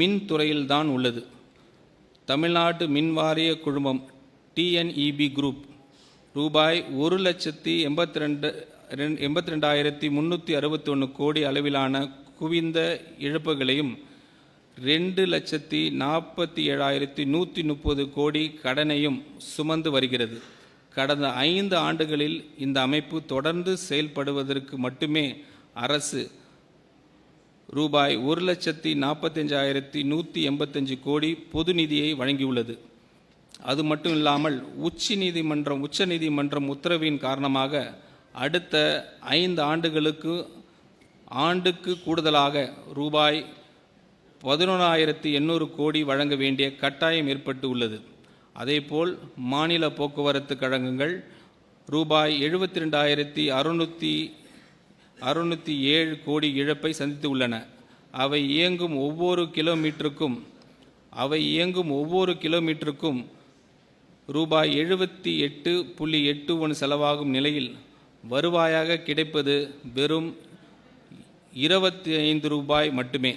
Speaker 2: மின் துறையில்தான் உள்ளது. தமிழ்நாட்டு மின்வாரிய குழுமம் TNEB குரூப் ரூபாய் 1,82,361 கோடி அளவிலான குவிந்த இழப்புகளையும் 2,47,130 கோடி கடனையும் சுமந்து வருகிறது. கடந்த 5 ஆண்டுகளில் இந்த அமைப்பு தொடர்ந்து செயல்படுவதற்கு மட்டுமே அரசு ரூபாய் 1,45,185 கோடி பொது நிதியை வழங்கியுள்ளது. அது மட்டும் இல்லாமல் உச்ச நீதிமன்றம் உத்தரவின் காரணமாக அடுத்த 5 ஆண்டுக்கு கூடுதலாக ரூபாய் 11,800 கோடி வழங்க வேண்டிய கட்டாயம் ஏற்பட்டு உள்ளது. அதேபோல் மாநில போக்குவரத்து கழகங்கள் ரூபாய் 72,607 கோடி இழப்பை சந்தித்து உள்ளன. அவை இயங்கும் ஒவ்வொரு கிலோமீட்டருக்கும் ரூபாய் 78.81 செலவாகும் நிலையில் வருவாயாக கிடைப்பது வெறும் 25 ரூபாய் மட்டுமே.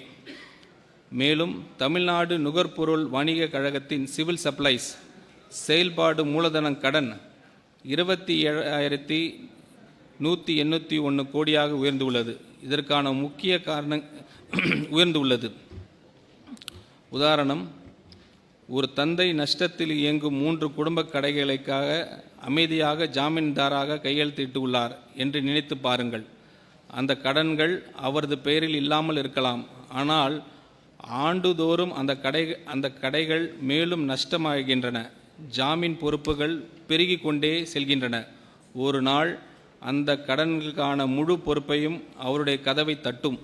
Speaker 2: மேலும் தமிழ்நாடு நுகர்பொருள் வணிக கழகத்தின் சிவில் சப்ளைஸ் செயல்பாடு மூலதன கடன் 27,181 கோடியாக உயர்ந்துள்ளது. இதற்கான முக்கிய காரணம் உயர்ந்துள்ளது. உதாரணம், ஒரு தந்தை நஷ்டத்தில் இயங்கும் 3 குடும்ப கடைகளுக்காக அமைதியாக ஜாமீன்தாராக கையெழுத்திட்டு உள்ளார் என்று நினைத்து பாருங்கள். அந்த கடன்கள் அவரது பெயரில் இல்லாமல் இருக்கலாம். ஆனால் ஆண்டுதோறும் அந்த கடைகள் மேலும் நஷ்டமாகின்றன. ஜாமீன் பொறுப்புகள் பெருகி கொண்டே செல்கின்றன. ஒரு நாள் அந்த கடன்களுக்கான முழு பொறுப்பையும் அவருடைய கதவை தட்டும்.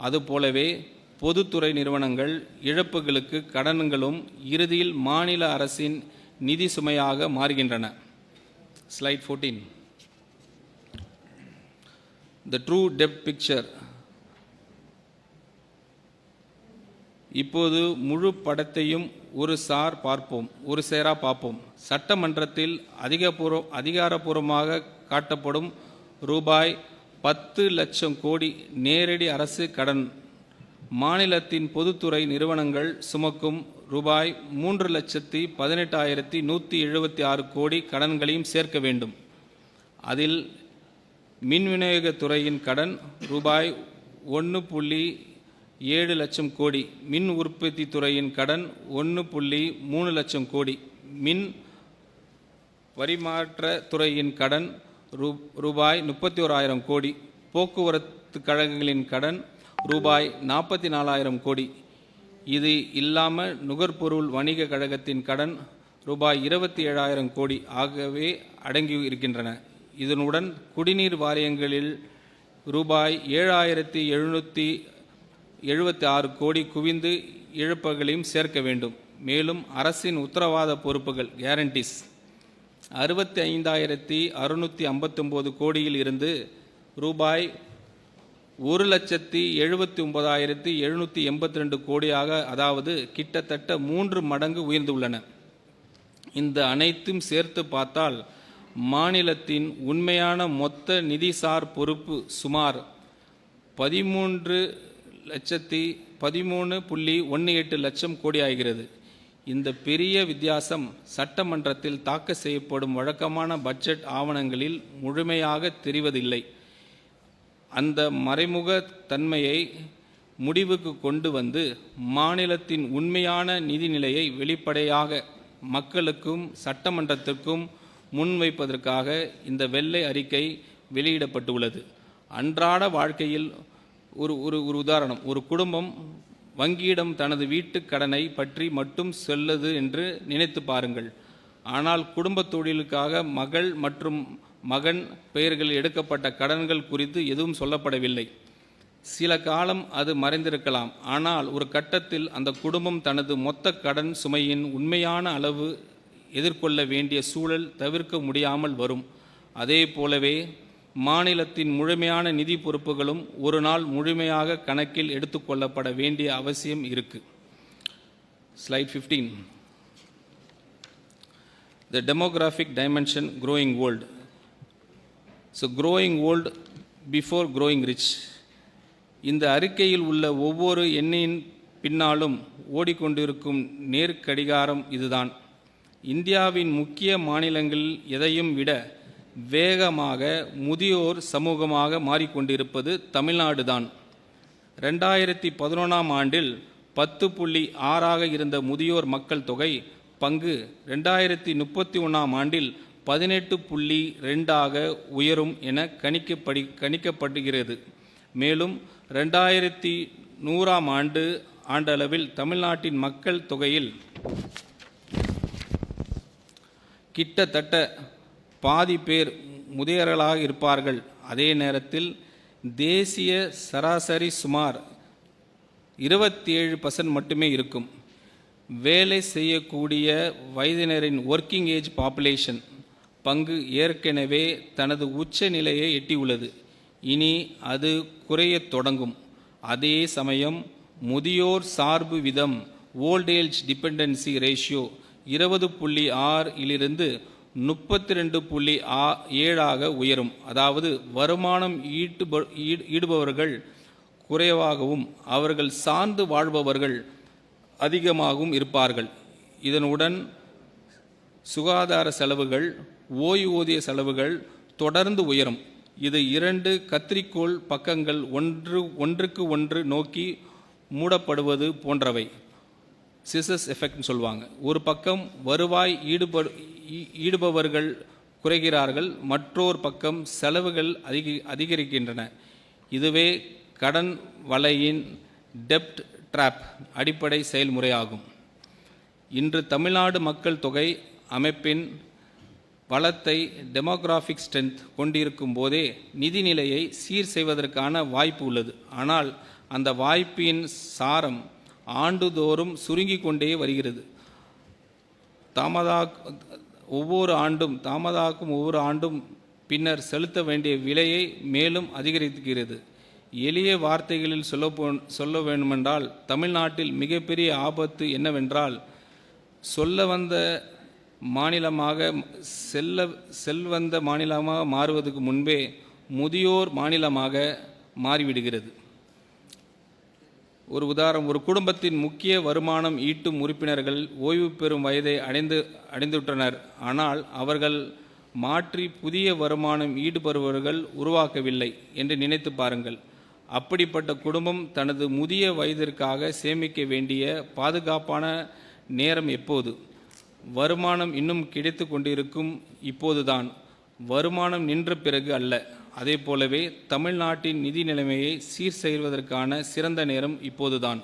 Speaker 2: அதுபோலவே பொதுத்துறை நிறுவனங்கள் இழப்புகளுக்கு கடன்களும் இறுதியில் மாநில அரசின் நிதி சுமையாக மாறுகின்றன. Slide 14. The true debt picture. இப்போது முழு படத்தையும் ஒரு சேரா பார்ப்போம். சட்டமன்றத்தில் அதிகாரப்பூர்வமாக காட்டப்படும் ரூபாய் 10 லட்சம் கோடி நேரடி அரசு கடன் மாநிலத்தின் பொதுத்துறை நிறுவனங்கள் சுமக்கும் ரூபாய் 3,18,176 கோடி கடன்களையும் சேர்க்க வேண்டும். அதில் மின் விநியோகத்துறையின் கடன் ரூபாய் 1.7 லட்சம் கோடி, மின் உற்பத்தி துறையின் கடன் 1.3 லட்சம் கோடி, மின் பரிமாற்ற துறையின் கடன் ரூபாய் 31,000 கோடி, போக்குவரத்து கழகங்களின் கடன் ரூபாய் 44,000 கோடி. இது இல்லாமல் நுகர்பொருள் வணிக கழகத்தின் கடன் ரூபாய் 27,000 கோடி ஆகவே அடங்கி இருக்கின்றன. இதனுடன் குடிநீர் வாரியங்களில் ரூபாய் 7,776 கோடி குவிந்து இழப்புகளையும் சேர்க்க வேண்டும். மேலும் அரசின் உத்தரவாத பொறுப்புகள் கேரண்டிஸ் 65,659 கோடியில் இருந்து ரூபாய் 1,79,782 கோடியாக, அதாவது கிட்டத்தட்ட 3 மடங்கு உயர்ந்துள்ளன. இந்த அனைத்தும் சேர்த்து பார்த்தால் மாநிலத்தின் உண்மையான மொத்த நிதிசார் பொறுப்பு சுமார் 13.18 லட்சம் கோடி ஆகிறது. இந்த பெரிய வித்தியாசம் சட்டமன்றத்தில் தாக்கல் செய்யப்படும் வழக்கமான பட்ஜெட் ஆவணங்களில் முழுமையாக தெரிவதில்லை. அந்த மறைமுக தன்மையை முடிவுக்கு கொண்டு வந்து மாநிலத்தின் உண்மையான நிதிநிலையை வெளிப்படையாக மக்களுக்கும் சட்டமன்றத்திற்கும் முன்வைப்பதற்காக இந்த வெள்ளை அறிக்கை வெளியிடப்பட்டுள்ளது. அன்றாட வாழ்க்கையில் ஒரு உதாரணம், ஒரு குடும்பம் வங்கியிடம் தனது வீட்டு கடனை பற்றி மட்டும் சொல்லுது என்று நினைத்து பாருங்கள். ஆனால் குடும்ப தொழிலுக்காக மகள் மற்றும் மகன் பெயர்களில் எடுக்கப்பட்ட கடன்கள் குறித்து எதுவும் சொல்லப்படவில்லை. சில காலம் அது மறைந்திருக்கலாம். ஆனால் ஒரு கட்டத்தில் அந்த குடும்பம் தனது மொத்த கடன் சுமையின் உண்மையான அளவு எதிர்கொள்ள வேண்டிய சூழல் தவிர்க்க முடியாமல் வரும். அதே போலவே மாநிலத்தின் முழுமையான நிதி பொறுப்புகளும் ஒரு நாள் முழுமையாக கணக்கில் எடுத்துக்கொள்ளப்பட வேண்டிய அவசியம் இருக்கு. Slide 15. The demographic dimension growing old. So growing old before growing rich. இந்த அறிக்கையில் உள்ள ஒவ்வொரு எண்ணின் பின்னாலும் ஓடிக்கொண்டிருக்கும் நேர்கடிகாரம் இதுதான். இந்தியாவின் முக்கிய மாநிலங்களில் எதையும் விட வேகமாக முதியோர் சமூகமாக மாறிக்கொண்டிருப்பது தமிழ்நாடு தான். 2011ஆம் ஆண்டில் 10.6 இருந்த முதியோர் மக்கள் தொகை பங்கு 2031ஆம் ஆண்டில் 18.2 உயரும் என கணிக்கப்படுகிறது. மேலும் 2100ஆம் ஆண்டளவில் தமிழ்நாட்டின் மக்கள் தொகையில் கிட்டத்தட்ட பாதி பேர் முதியவர்களாக இருப்பார்கள். அதே நேரத்தில் தேசிய சராசரி சுமார் 27% மட்டுமே இருக்கும். வேலை செய்யக்கூடிய வயதினரின் ஒர்க்கிங் ஏஜ் பாப்புலேஷன் பங்கு ஏற்கனவே தனது உச்ச நிலையை எட்டியுள்ளது. இனி அது குறையத் தொடங்கும். அதே சமயம் முதியோர் சார்பு விதம் ஓல்ட் ஏஜ் டிபெண்டன்சி ரேஷியோ 20.6 இலிருந்து 32.7 உயரும். அதாவது வருமானம் ஈடுபவர்கள் குறைவாகவும் அவர்கள் சார்ந்து வாழ்பவர்கள் அதிகமாகவும் இருப்பார்கள். இதனுடன் சுகாதார செலவுகள், ஓய்வூதிய செலவுகள் தொடர்ந்து உயரும். இது 2 கத்திரிக்கோள் பக்கங்கள் ஒன்றுக்கு ஒன்று நோக்கி மூடப்படுவது போன்றவை. சிசஸ் எஃபெக்ட்னு சொல்லுவாங்க. ஒரு பக்கம் வருவாய் ஈடுபவர்கள் குறைகிறார்கள், மற்றொரு பக்கம் செலவுகள் அதிகரிக்கின்றன. இதுவே கடன் வலையின் டெப்ட் ட்ராப் அடிப்படை செயல்முறையாகும். இன்று தமிழ்நாடு மக்கள் தொகை அமைப்பின் பலத்தை டெமோகிராஃபிக் ஸ்ட்ரென்த் கொண்டிருக்கும் போதே நிதிநிலையை சீர் செய்வதற்கான வாய்ப்பு உள்ளது. ஆனால் அந்த வாய்ப்பின் சாரம் ஆண்டுதோறும் சுருங்கி கொண்டே வருகிறது. ஒவ்வொரு ஆண்டும் பின்னர் செலுத்த வேண்டிய விலையை மேலும் அதிகரிக்கிறது. எளிய வார்த்தைகளில் சொல்ல வேண்டுமென்றால் தமிழ்நாட்டில் மிகப்பெரிய ஆபத்து என்னவென்றால் செல்வந்த மாநிலமாக மாறுவதற்கு முன்பே முதியோர் மாநிலமாக மாறிவிடுகிறது. ஒரு உதாரணம், ஒரு குடும்பத்தின் முக்கிய வருமானம் ஈட்டும் உறுப்பினர்கள் ஓய்வு பெறும் வயதை அடைந்துவிட்டனர். ஆனால் அவர்கள் மாற்றி புதிய வருமானம் ஈடுபடுபவர்கள் உருவாக்கவில்லை என்று நினைத்து பாருங்கள். அப்படிப்பட்ட குடும்பம் தனது முதிய வயதிற்காக சேமிக்க வேண்டிய பாதுகாப்பான நேரம் எப்போது? வருமானம் இன்னும் கிடைத்து கொண்டிருக்கும் இப்போதுதான், வருமானம் நின்ற பிறகு அல்ல. அதே போலவே தமிழ்நாட்டின் நிதி நிலைமையை சீர் செய்வதற்கான சிறந்த நேரம் இப்போதுதான்.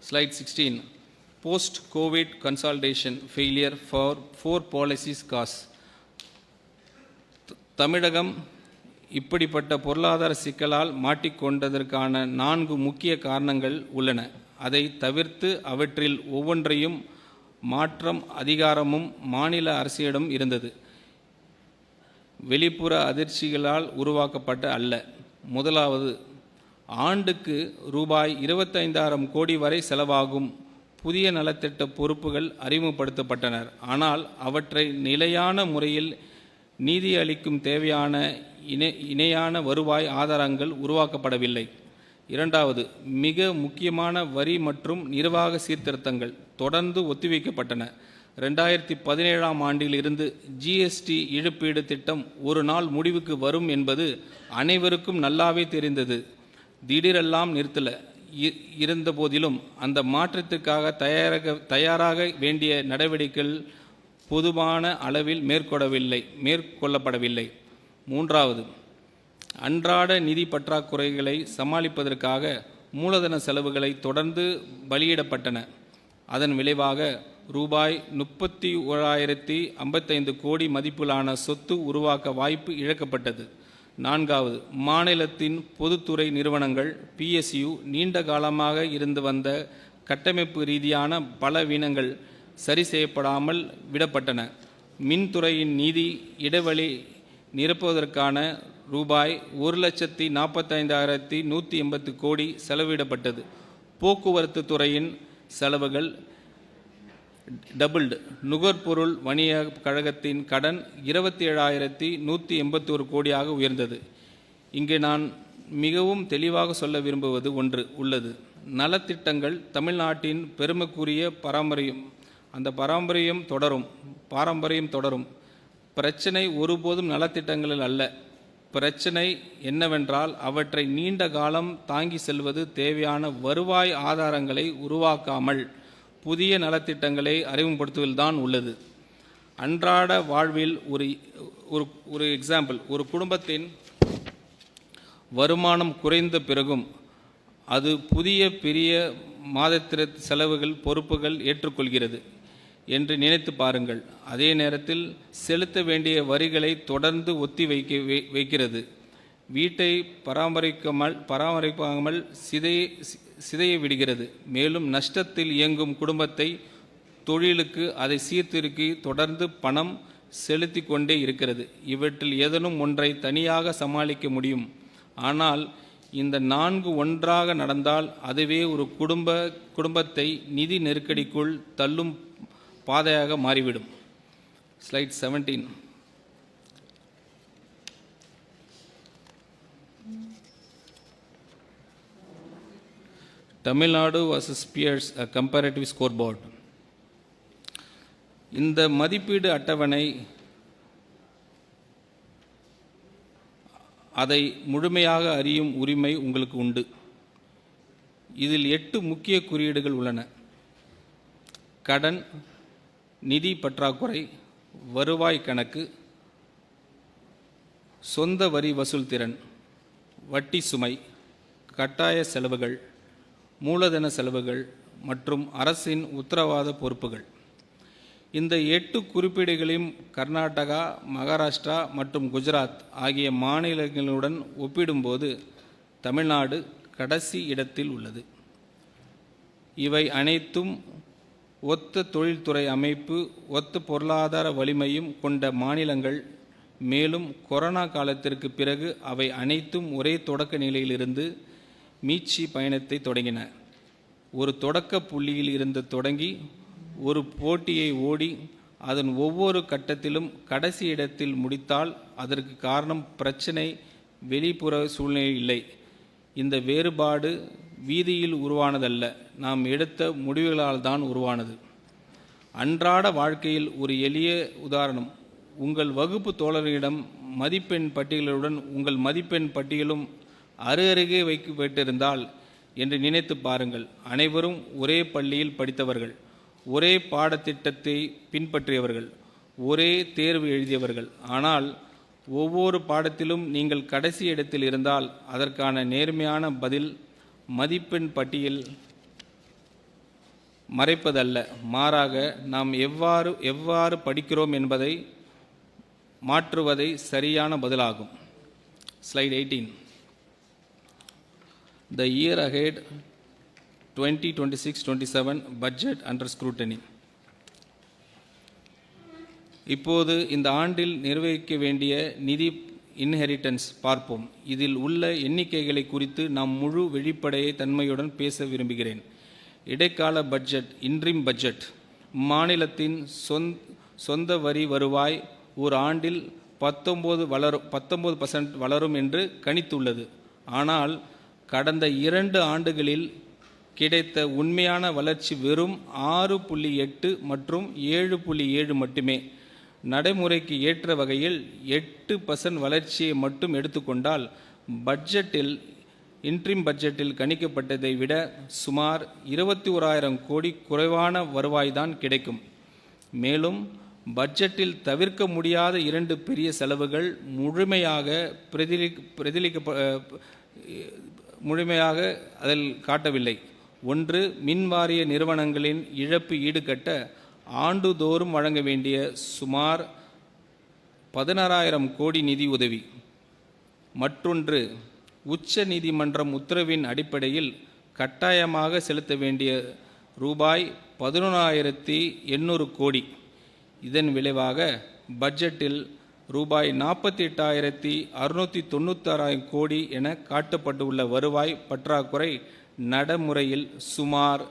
Speaker 2: Slide 16. Post COVID consultation failure for 4 policies cause. Tamilagam இப்படிப்பட்ட பொருளாதார சிக்கலால் மாட்டிக்கொண்டதற்கான 4 முக்கிய காரணங்கள் உள்ளன. அதை தவிர்த்து அவற்றில் ஒவ்வொன்றையும் மாற்றம் அதிகாரமும் மாநில அரசிடம் இருந்தது. வெளிப்புற அதிர்ச்சிகளால் உருவாக்கப்பட்ட அல்ல. முதலாவது, ஆண்டுக்கு ரூபாய் 25,000 கோடி வரை செலவாகும் புதிய நலத்திட்ட பொறுப்புகள் அறிமுகப்படுத்தப்பட்டனர். ஆனால் அவற்றை நிலையான முறையில் நீதி அளிக்கும் தேவையான இணையான வருவாய் ஆதாரங்கள் உருவாக்கப்படவில்லை. இரண்டாவது, மிக முக்கியமான வரி மற்றும் நிர்வாக சீர்திருத்தங்கள் தொடர்ந்து ஒத்திவைக்கப்பட்டன. 2017ஆம் ஆண்டில் இருந்து ஜிஎஸ்டி இழப்பீடு திட்டம் ஒரு நாள் முடிவுக்கு வரும் என்பது அனைவருக்கும் நல்லாவே தெரிந்தது. திடீரெல்லாம் நிறுத்தல இருந்த போதிலும் அந்த மாற்றத்திற்காக தயாராக வேண்டிய நடவடிக்கைகள் பொதுவான அளவில் மேற்கொள்ளப்படவில்லை. மூன்றாவது, அன்றாட நிதி பற்றாக்குறைகளை சமாளிப்பதற்காக மூலதன செலவுகளை தொடர்ந்து பலியிடப்பட்டன. அதன் விளைவாக ரூபாய் 31,055 கோடி மதிப்பிலான சொத்து உருவாக்க வாய்ப்பு இழக்கப்பட்டது. நான்காவது, மாநிலத்தின் பொதுத்துறை நிறுவனங்கள் PSU நீண்ட காலமாக இருந்து வந்த கட்டமைப்பு ரீதியான பலவீனங்கள் சரி செய்யப்படாமல் விடப்பட்டன. மின்துறையின் நிதி இடைவெளி நிரப்புவதற்கான ரூபாய் 1,45,180 கோடி செலவிடப்பட்டது. போக்குவரத்து துறையின் செலவுகள் டபுள்டு. நுகர்பொருள் வணிக கழகத்தின் கடன் 27,181 கோடியாக உயர்ந்தது. இங்கே நான் மிகவும் தெளிவாக சொல்ல விரும்புவது ஒன்று உள்ளது. நலத்திட்டங்கள் தமிழ்நாட்டின் பெருமைக்குரிய பாரம்பரியம் தொடரும். பிரச்சனை ஒருபோதும் நலத்திட்டங்களில் அல்ல. பிரச்சனை என்னவென்றால் அவற்றை நீண்ட காலம் தாங்கி செல்வது தேவையான வருவாய் ஆதாரங்களை உருவாக்காமல் புதிய நலத்திட்டங்களை அறிமுகப்படுத்துவதில்தான் உள்ளது. அன்றாட வாழ்வில் ஒரு எக்ஸாம்பிள், ஒரு குடும்பத்தின் வருமானம் குறைந்த பிறகும் அது புதிய பெரிய மாதத்திர செலவுகள் பொறுப்புகள் ஏற்றுக்கொள்கிறது என்று நினைத்து பாருங்கள். அதே நேரத்தில் செலுத்த வேண்டிய வரிகளை தொடர்ந்து ஒத்தி வைக்கிறது. வீட்டை பராமரிக்காமல் சிதைய விடுகிறது. மேலும் நஷ்டத்தில் இயங்கும் குடும்பத்தை தொழிலுக்கு அதை சீர்திருக்கி தொடர்ந்து பணம் செலுத்தி கொண்டே இருக்கிறது. இவற்றில் ஏதேனும் ஒன்றை தனியாக சமாளிக்க முடியும். ஆனால் இந்த 4 ஒன்றாக நடந்தால் அதுவே ஒரு குடும்பத்தை நிதி நெருக்கடிக்குள் தள்ளும் பாதையாக மாறிவிடும். Slide 17. Tamil Nadu vs peers a comparative scoreboard. இந்த மதிப்பீடு அட்டவணை அதை முழுமையாக அறியும் உரிமை உங்களுக்கு உண்டு. இதில் 8 முக்கிய குறியீடுகள் உள்ளன. கடன், நிதி பற்றாக்குறை, வருவாய் கணக்கு, சொந்த வரி வசூல் திறன், வட்டி சுமை, கட்டாய செலவுகள், மூலதன செலவுகள் மற்றும் அரசின் உத்தரவாத பொறுப்புகள். இந்த 8 குறிப்பீடுகளையும் கர்நாடகா, மகாராஷ்டிரா மற்றும் குஜராத் ஆகிய மாநிலங்களுடன் ஒப்பிடும்போது தமிழ்நாடு கடைசி இடத்தில் உள்ளது. இவை அனைத்தும் ஒத்த தொழில்துறை அமைப்பு, ஒத்த பொருளாதார வலிமையும் கொண்ட மாநிலங்கள். மேலும் கொரோனா காலத்திற்கு பிறகு அவை அனைத்தும் ஒரே தொடக்க நிலையிலிருந்து மீட்சி பயணத்தை தொடங்கின. ஒரு தொடக்க புள்ளியில் இருந்து தொடங்கி ஒரு போட்டியை ஓடி அதன் ஒவ்வொரு கட்டத்திலும் கடைசி இடத்தில் முடித்தால் அதற்கு காரணம் பிரச்சனை, வெளிப்புற சூழ்நிலை இல்லை. இந்த வேறுபாடு வீதியில் உருவானதல்ல, நாம் எடுத்த முடிவுகளால் தான் உருவானது. அன்றாட வாழ்க்கையில் ஒரு எளிய உதாரணம். உங்கள் வகுப்பு தோழர்களிடம் மதிப்பெண் பட்டியலுடன் உங்கள் மதிப்பெண் பட்டியலும் அருகருகே வைக்கப்பட்டிருந்தால் என்று நினைத்து பாருங்கள். அனைவரும் ஒரே பள்ளியில் படித்தவர்கள், ஒரே பாடத்திட்டத்தை பின்பற்றியவர்கள், ஒரே தேர்வு எழுதியவர்கள். ஆனால் ஒவ்வொரு பாடத்திலும் நீங்கள் கடைசி இடத்தில் இருந்தால் அதற்கான நேர்மையான பதில் மதிப்பெண் பட்டியல் மறைப்பதல்ல, மாறாக நாம் எவ்வாறு படிக்கிறோம் என்பதை மாற்றுவதை சரியான பதிலாகும். Slide 18. The year ahead 2026-27 budget under scrutiny. இப்போது இந்த ஆண்டில் நிர்வகிக்க வேண்டிய நிதி இன்ஹெரிட்டன்ஸ் பார்ப்போம். இதில் உள்ள எண்ணிக்கைகளை குறித்து நாம் முழு வெளிப்படைய தன்மையுடன் பேச விரும்புகிறேன். இடைக்கால பட்ஜெட், இன்ட்ரிம் பட்ஜெட், மாநிலத்தின் சொந்த வரி வருவாய் ஒரு ஆண்டில் 19% வளரும் என்று கணித்துள்ளது. ஆனால் கடந்த 2 ஆண்டுகளில் கிடைத்த உண்மையான வளர்ச்சி வெறும் 6.8 மற்றும் 7.7 மட்டுமே. நடைமுறைக்கு ஏற்ற வகையில் 8% வளர்ச்சியை மட்டும் எடுத்துக்கொண்டால் பட்ஜெட்டில் இன்ட்ரிம் பட்ஜெட்டில் கணிக்கப்பட்டதை விட சுமார் 21,000 கோடி குறைவான வருவாய்தான் கிடைக்கும். மேலும் பட்ஜெட்டில் தவிர்க்க முடியாத 2 பெரிய செலவுகள் முழுமையாக அதில் காட்டவில்லை. ஒன்று, மின்வாரிய நிறுவனங்களின் இழப்பு ஈடுகட்ட ஆண்டுதோறும் வழங்க வேண்டிய சுமார் 16,000 கோடி நிதி உதவி. மற்றொன்று, உச்ச நீதிமன்றம் உத்தரவின் அடிப்படையில் கட்டாயமாக செலுத்த வேண்டிய ரூபாய் 11,800 கோடி. இதன் விளைவாக பட்ஜெட்டில் ரூபாய் 48,696 கோடி என காட்டப்பட்டுள்ள வருவாய் பற்றாக்குறை நடைமுறையில் சுமார்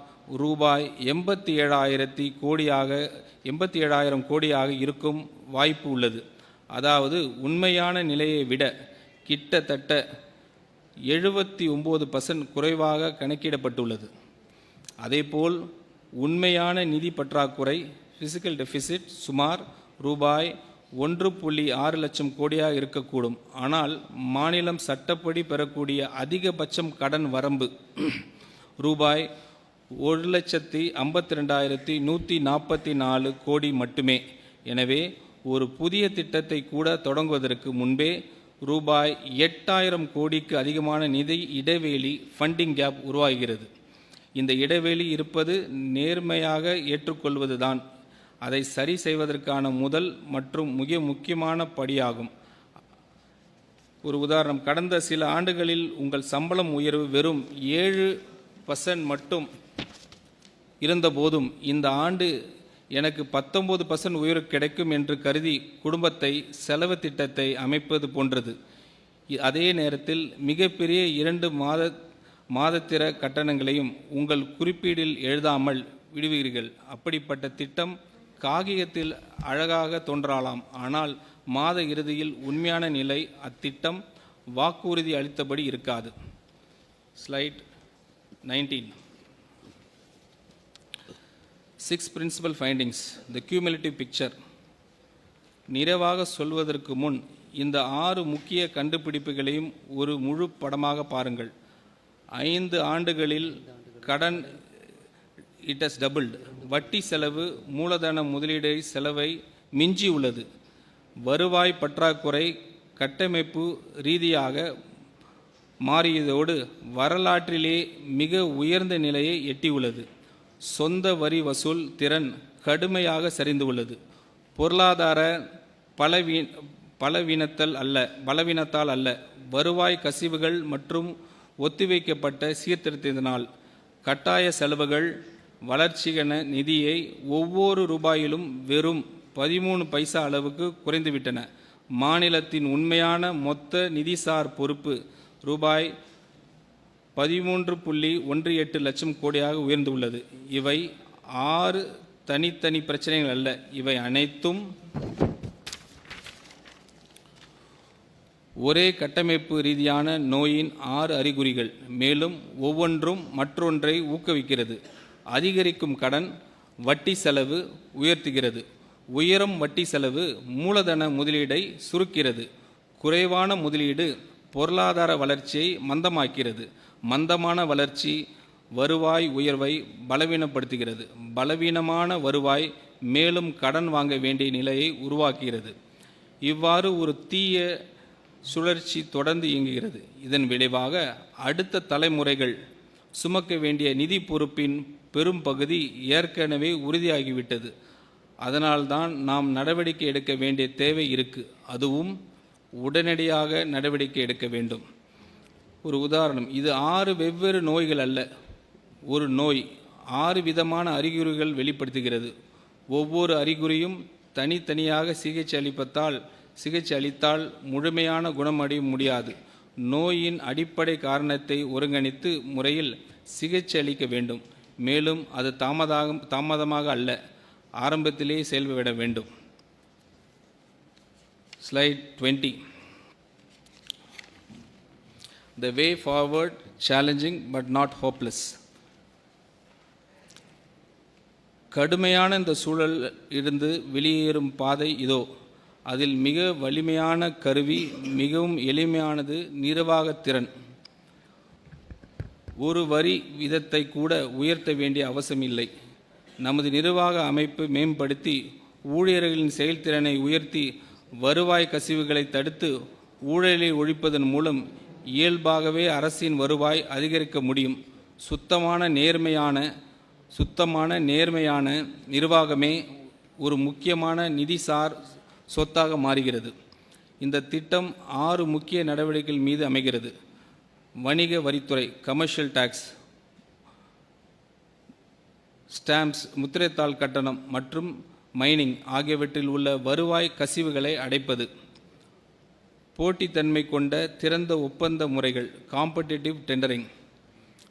Speaker 2: ரூபாய் 87,000 கோடியாக இருக்கும் வாய்ப்பு உள்ளது. அதாவது உண்மையான நிலையை விட கிட்டத்தட்ட 79% குறைவாக கணக்கிடப்பட்டுள்ளது. அதேபோல் உண்மையான நிதி பற்றாக்குறை ஃபிசிக்கல் டெபிசிட் சுமார் ரூபாய் 1.6 லட்சம் கோடியாக இருக்கக்கூடும். ஆனால் மாநிலம் சட்டப்படி பெறக்கூடிய அதிகபட்சம் கடன் வரம்பு ரூபாய் 1,52,144 கோடி மட்டுமே. எனவே ஒரு புதிய திட்டத்தை கூட தொடங்குவதற்கு முன்பே ரூபாய் 8,000 கோடிக்கு அதிகமான நிதி இடைவெளி, ஃபண்டிங் கேப் உருவாகிறது. இந்த இடைவெளி இருப்பது நேர்மையாக ஏற்றுக்கொள்வதுதான் அதை சரி செய்வதற்கான முதல் மற்றும் மிக முக்கியமான படியாகும். ஒரு உதாரணம், கடந்த சில ஆண்டுகளில் உங்கள் சம்பளம் உயர்வு வெறும் 7% மட்டும் இருந்தபோதும் இந்த ஆண்டு எனக்கு 19% உயர்வு கிடைக்கும் என்று கருதி குடும்பத்தை, செலவு திட்டத்தை அமைப்பது போன்றது. அதே நேரத்தில் மிகப்பெரிய 2 மாதத்திர கட்டணங்களையும் உங்கள் குறிப்பீடில் எழுதாமல் விடுவீர்கள். அப்படிப்பட்ட திட்டம் காகிதத்தில் அழகாக தோன்றலாம், ஆனால் மாத இறுதியில் உண்மையான நிலை அத்திட்டம் வாக்குறுதி அளித்தபடி இருக்காது. Slide 19. 6 principal findings, the cumulative picture. நிறைவாக சொல்வதற்கு முன் இந்த 6 முக்கிய கண்டுபிடிப்புகளையும் ஒரு முழு படமாக பாருங்கள். 5 ஆண்டுகளில் கடன் it has doubled. வட்டி செலவு மூலதன முதலீடு செலவை மிஞ்சி உள்ளது. வருவாய் பற்றாக்குறை கட்டமைப்பு ரீதியாக மாறியதோடு வரலாற்றிலே மிக உயர்ந்த நிலையை எட்டியுள்ளது. சொந்த வரி வசூல் திறன் கடுமையாக சரிந்துள்ளது. பொருளாதார பலவீனத்தால் அல்ல, வருவாய் கசிவுகள் மற்றும் ஒத்திவைக்கப்பட்ட சீர்திருத்தத்தினால் கட்டாய செலவுகள் வளர்ச்சிகன நிதியை ஒவ்வொரு ரூபாயிலும் வெறும் 13 பைசா அளவுக்கு குறைந்துவிட்டன. மாநிலத்தின் உண்மையான மொத்த நிதிசார் பொறுப்பு ரூபாய் 13.18 லட்சம் கோடியாக உயர்ந்துள்ளது. இவை 6 தனித்தனி பிரச்சனைகள் அல்ல, இவை அனைத்தும் ஒரே கட்டமைப்பு ரீதியான நோயின் 6 அறிகுறிகள். மேலும் ஒவ்வொன்றும் மற்றொன்றை ஊக்குவிக்கிறது. அதிகரிக்கும் கடன் வட்டி செலவு உயர்த்துகிறது. உயரும் வட்டி செலவு மூலதன முதலீடை சுருக்கிறது. குறைவான முதலீடு பொருளாதார வளர்ச்சியை மந்தமாக்கிறது. மந்தமான வளர்ச்சி வருவாய் உயர்வை பலவீனப்படுத்துகிறது. பலவீனமான வருவாய் மேலும் கடன் வாங்க வேண்டிய நிலையை உருவாக்குகிறது. இவ்வாறு ஒரு தீய சுழற்சி தொடர்ந்து இயங்குகிறது. இதன் விளைவாக அடுத்த தலைமுறைகள் சுமக்க வேண்டிய நிதி பொறுப்பின் பெரும் பகுதி ஏற்கனவே உறுதியாகிவிட்டது. அதனால்தான் நாம் நடவடிக்கை எடுக்க வேண்டிய தேவை இருக்கு. அதுவும் உடனடியாக நடவடிக்கை எடுக்க வேண்டும். ஒரு உதாரணம், இது 6 வெவ்வேறு நோய்கள் அல்ல, ஒரு நோய் 6 விதமான அறிகுறிகள் வெளிப்படுத்துகிறது. ஒவ்வொரு அறிகுறியும் தனித்தனியாக சிகிச்சை அளித்தால் முழுமையான குணமடைய முடியாது. நோயின் அடிப்படை காரணத்தை ஒருங்கிணைத்து முறையில் சிகிச்சை அளிக்க வேண்டும். மேலும் அது தாமதமாக அல்ல, ஆரம்பத்திலே செயல்பட வேண்டும். Slide 20. The way forward challenging but not hopeless. கடுமையான இந்த சூழல் இருந்து வெளியேறும் பாதை இதோ. அதில் மிக வலிமையான கருவி, மிகவும் எளிமையானது நிர்வாகத்திறன். ஒரு வரி விதத்தை கூட உயர்த்த வேண்டிய அவசியமில்லை. நமது நிர்வாக அமைப்பு மேம்படுத்தி ஊழியர்களின் செயல்திறனை உயர்த்தி வருவாய் கசிவுகளை தடுத்து ஊழலை ஒழிப்பதன் மூலம் இயல்பாகவே அரசின் வருவாய் அதிகரிக்க முடியும். சுத்தமான நேர்மையான நிர்வாகமே ஒரு முக்கியமான நிதிசார் சொத்தாக மாறுகிறது. இந்த திட்டம் 6 முக்கிய நடவடிக்கைகள் மீது அமைகிறது. வணிக வரித்துறை, கமர்ஷியல் டாக்ஸ், ஸ்டாம்ப்ஸ், முத்திரைத்தாள் கட்டணம் மற்றும் மைனிங் ஆகியவற்றில் உள்ள வருவாய் கசிவுகளை அடைப்பது. போட்டித்தன்மை கொண்ட திறந்த ஒப்பந்த முறைகள், காம்படிட்டிவ் டெண்டரிங்